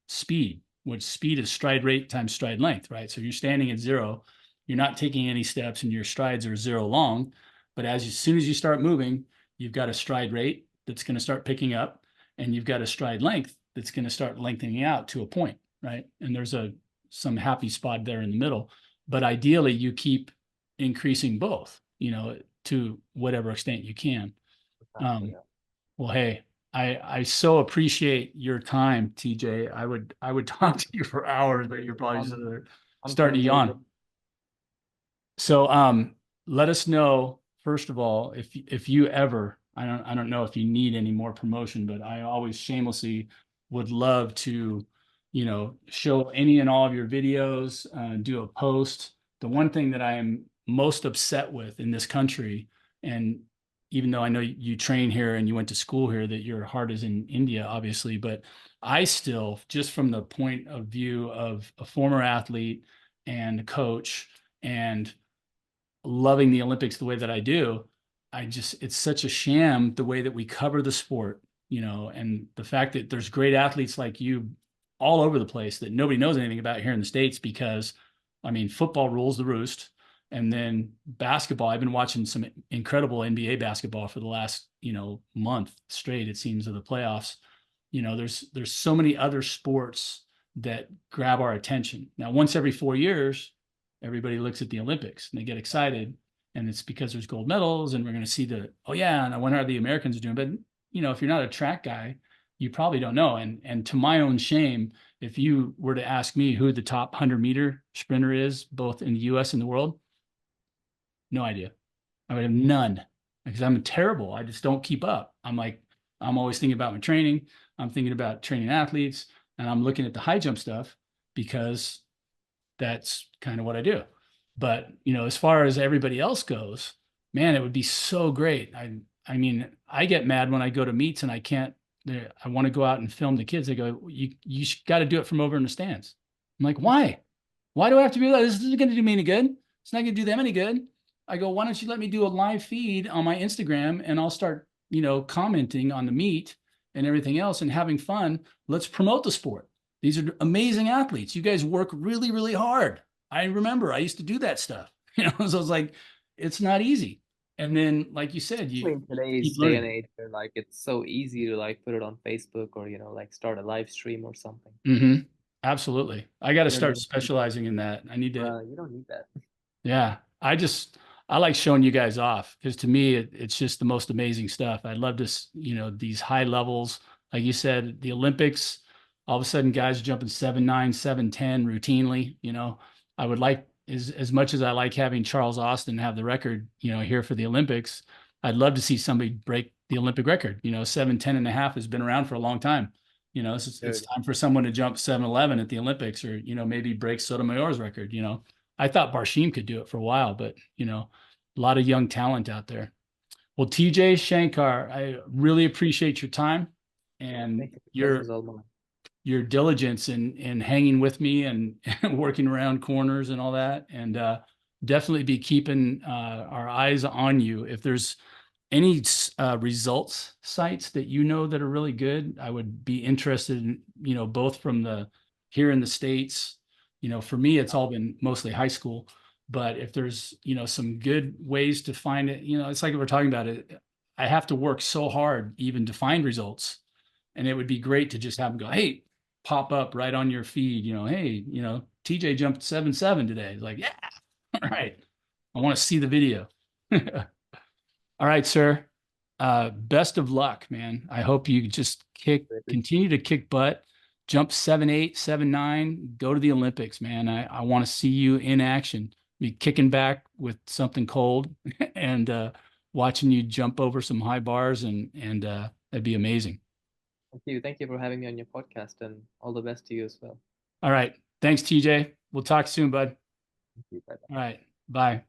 speed, which speed is stride rate times stride length, right? So you're standing at zero, you're not taking any steps, and your strides are zero long. But as soon as you start moving, you've got a stride rate that's going to start picking up, and you've got a stride length that's going to start lengthening out to a point, right? And there's some happy spot there in the middle. But ideally, you keep increasing both, to whatever extent you can. Exactly. Um, Yeah. well, hey, I so appreciate your time, TJ. I would talk to you for hours, but you're probably just I'm I'm starting to currently yawn. So let us know first of all if you ever I don't know if you need any more promotion, but I always shamelessly would love to, show any and all of your videos, do a post. The one thing that I am most upset with in this country, and even though I know you train here and you went to school here, that your heart is in India, obviously, but I still, just from the point of view of a former athlete and a coach, and loving the Olympics the way that I do, it's such a sham the way that we cover the sport, and the fact that there's great athletes like you all over the place that nobody knows anything about here in the States because, I mean, football rules the roost. And then basketball, I've been watching some incredible NBA basketball for the last, month straight, it seems, of the playoffs. There's so many other sports that grab our attention. Now, once every 4 years, everybody looks at the Olympics and they get excited. And it's because there's gold medals and we're going to see oh yeah, and I wonder how the Americans are doing. But if you're not a track guy, you probably don't know. And to my own shame, if you were to ask me who the top 100-meter sprinter is, both in the US and the world, no idea. I would have none because I'm terrible. I just don't keep up. I'm always thinking about my training. I'm thinking about training athletes, and I'm looking at the high jump stuff because that's kind of what I do. But, as far as everybody else goes, man, it would be so great. I mean, I get mad when I go to meets and I can't, I want to go out and film the kids. They go, you got to do it from over in the stands. I'm like, why? Why do I have to be like, this isn't going to do me any good. It's not going to do them any good. I go, why don't you let me do a live feed on my Instagram and I'll start, commenting on the meet and everything else and having fun. Let's promote the sport. These are amazing athletes. You guys work really, really hard. I remember I used to do that stuff. So it's like, it's not easy. And then, like you said, you In keep today's day and learning. age, where like it's so easy to like put it on Facebook or like start a live stream or something. Absolutely. I got to You don't start even need, specializing in that. I need to. you don't need that. Yeah, I like showing you guys off because to me it's just the most amazing stuff. I love this, these high levels. Like you said, the Olympics, all of a sudden guys jumping 7'9", 7'10" routinely. I would like as much as I like having Charles Austin have the record, here for the Olympics, I'd love to see somebody break the Olympic record. 7'10" and a half has been around for a long time. It's Good. time for someone to jump 7'11" at the Olympics or, maybe break Sotomayor's record. I thought Barshim could do it for a while, but a lot of young talent out there. Well, TJ Shankar, I really appreciate your time and Thank you. your Pleasure's all mine. your diligence in hanging with me and working around corners and all that. And definitely be keeping our eyes on you. If there's any results sites that that are really good, I would be interested in, both from the here in the States. For me, it's all been mostly high school. But if there's, some good ways to find it, it's like we're talking about it. I have to work so hard even to find results. And it would be great to just have them go, hey, pop up right on your feed, hey, TJ jumped 7'7" today. Like, yeah, all right. I want to see the video. All right, sir. Best of luck, man. I hope you just continue to kick butt, jump 7'8", 7'9", go to the Olympics, man. I want to see you in action. Be kicking back with something cold and watching you jump over some high bars and that'd be amazing. Thank you. Thank you for having me on your podcast and all the best to you as well. All right. Thanks, TJ. We'll talk soon, bud. Thank you. Bye. All right. Bye.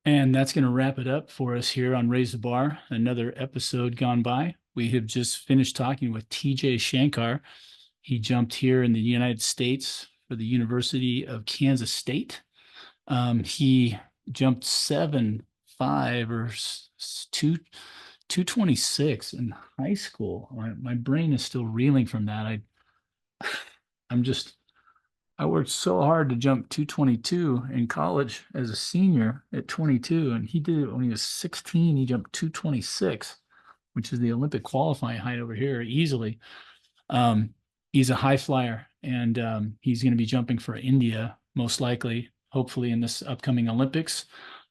And that's going to wrap it up for us here on Raise the Bar. Another episode gone by. We have just finished talking with TJ Shankar. He jumped here in the United States for the University of Kansas State. He jumped 7'5" or 226 in high school. My brain is still reeling from that. I'm just I worked so hard to jump 222 in college as a senior at 22, and he did it when he was 16. He jumped 226, which is the Olympic qualifying height over here easily. Um, he's a high flyer, and he's going to be jumping for India most likely, hopefully in this upcoming Olympics.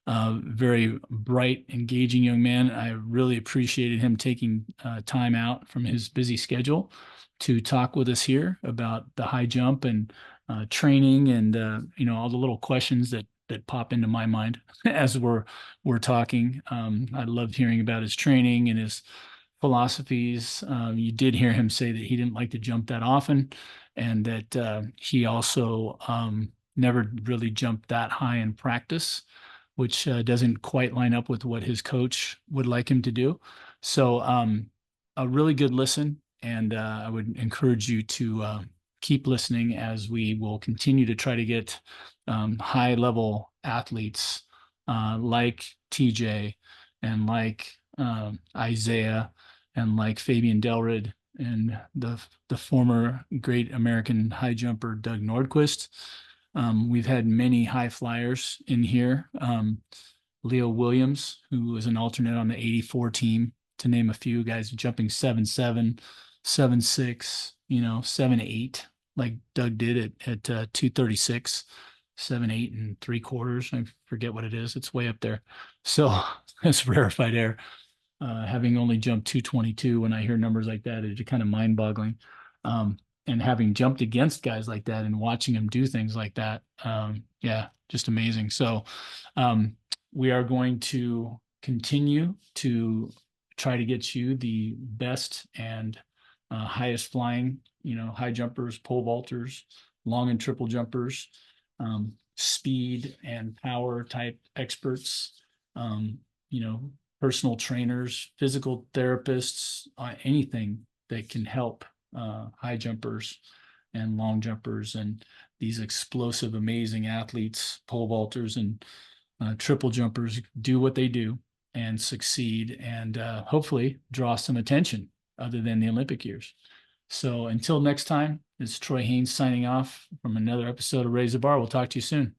Very bright, engaging young man. I really appreciated him taking time out from his busy schedule to talk with us here about the high jump and training and all the little questions that pop into my mind as we're talking. I loved hearing about his training and his philosophies. You did hear him say that he didn't like to jump that often, and that he also never really jumped that high in practice, which doesn't quite line up with what his coach would like him to do. So, a really good listen, and I would encourage you to keep listening as we will continue to try to get high level athletes like TJ and like Isaiah and like Fabian Delrid and the former great American high jumper Doug Nordquist. We've had many high flyers in here. Leo Williams, who was an alternate on the 84 team, to name a few guys jumping 7'7", 7'6", 7'8", like Doug did at 236, 7'8" and 3/4. I forget what it is. It's way up there. So it's rarefied air. Having only jumped 222, when I hear numbers like that, it's kind of mind boggling. And having jumped against guys like that and watching them do things like that, yeah, just amazing. So um, we are going to continue to try to get you the best and highest flying, high jumpers, pole vaulters, long and triple jumpers, speed and power type experts, um, you know, personal trainers, physical therapists, anything that can help high jumpers and long jumpers and these explosive, amazing athletes, pole vaulters and triple jumpers do what they do and succeed and hopefully draw some attention other than the Olympic years. So until next time, it's Troy Haines signing off from another episode of Raise the Bar. We'll talk to you soon.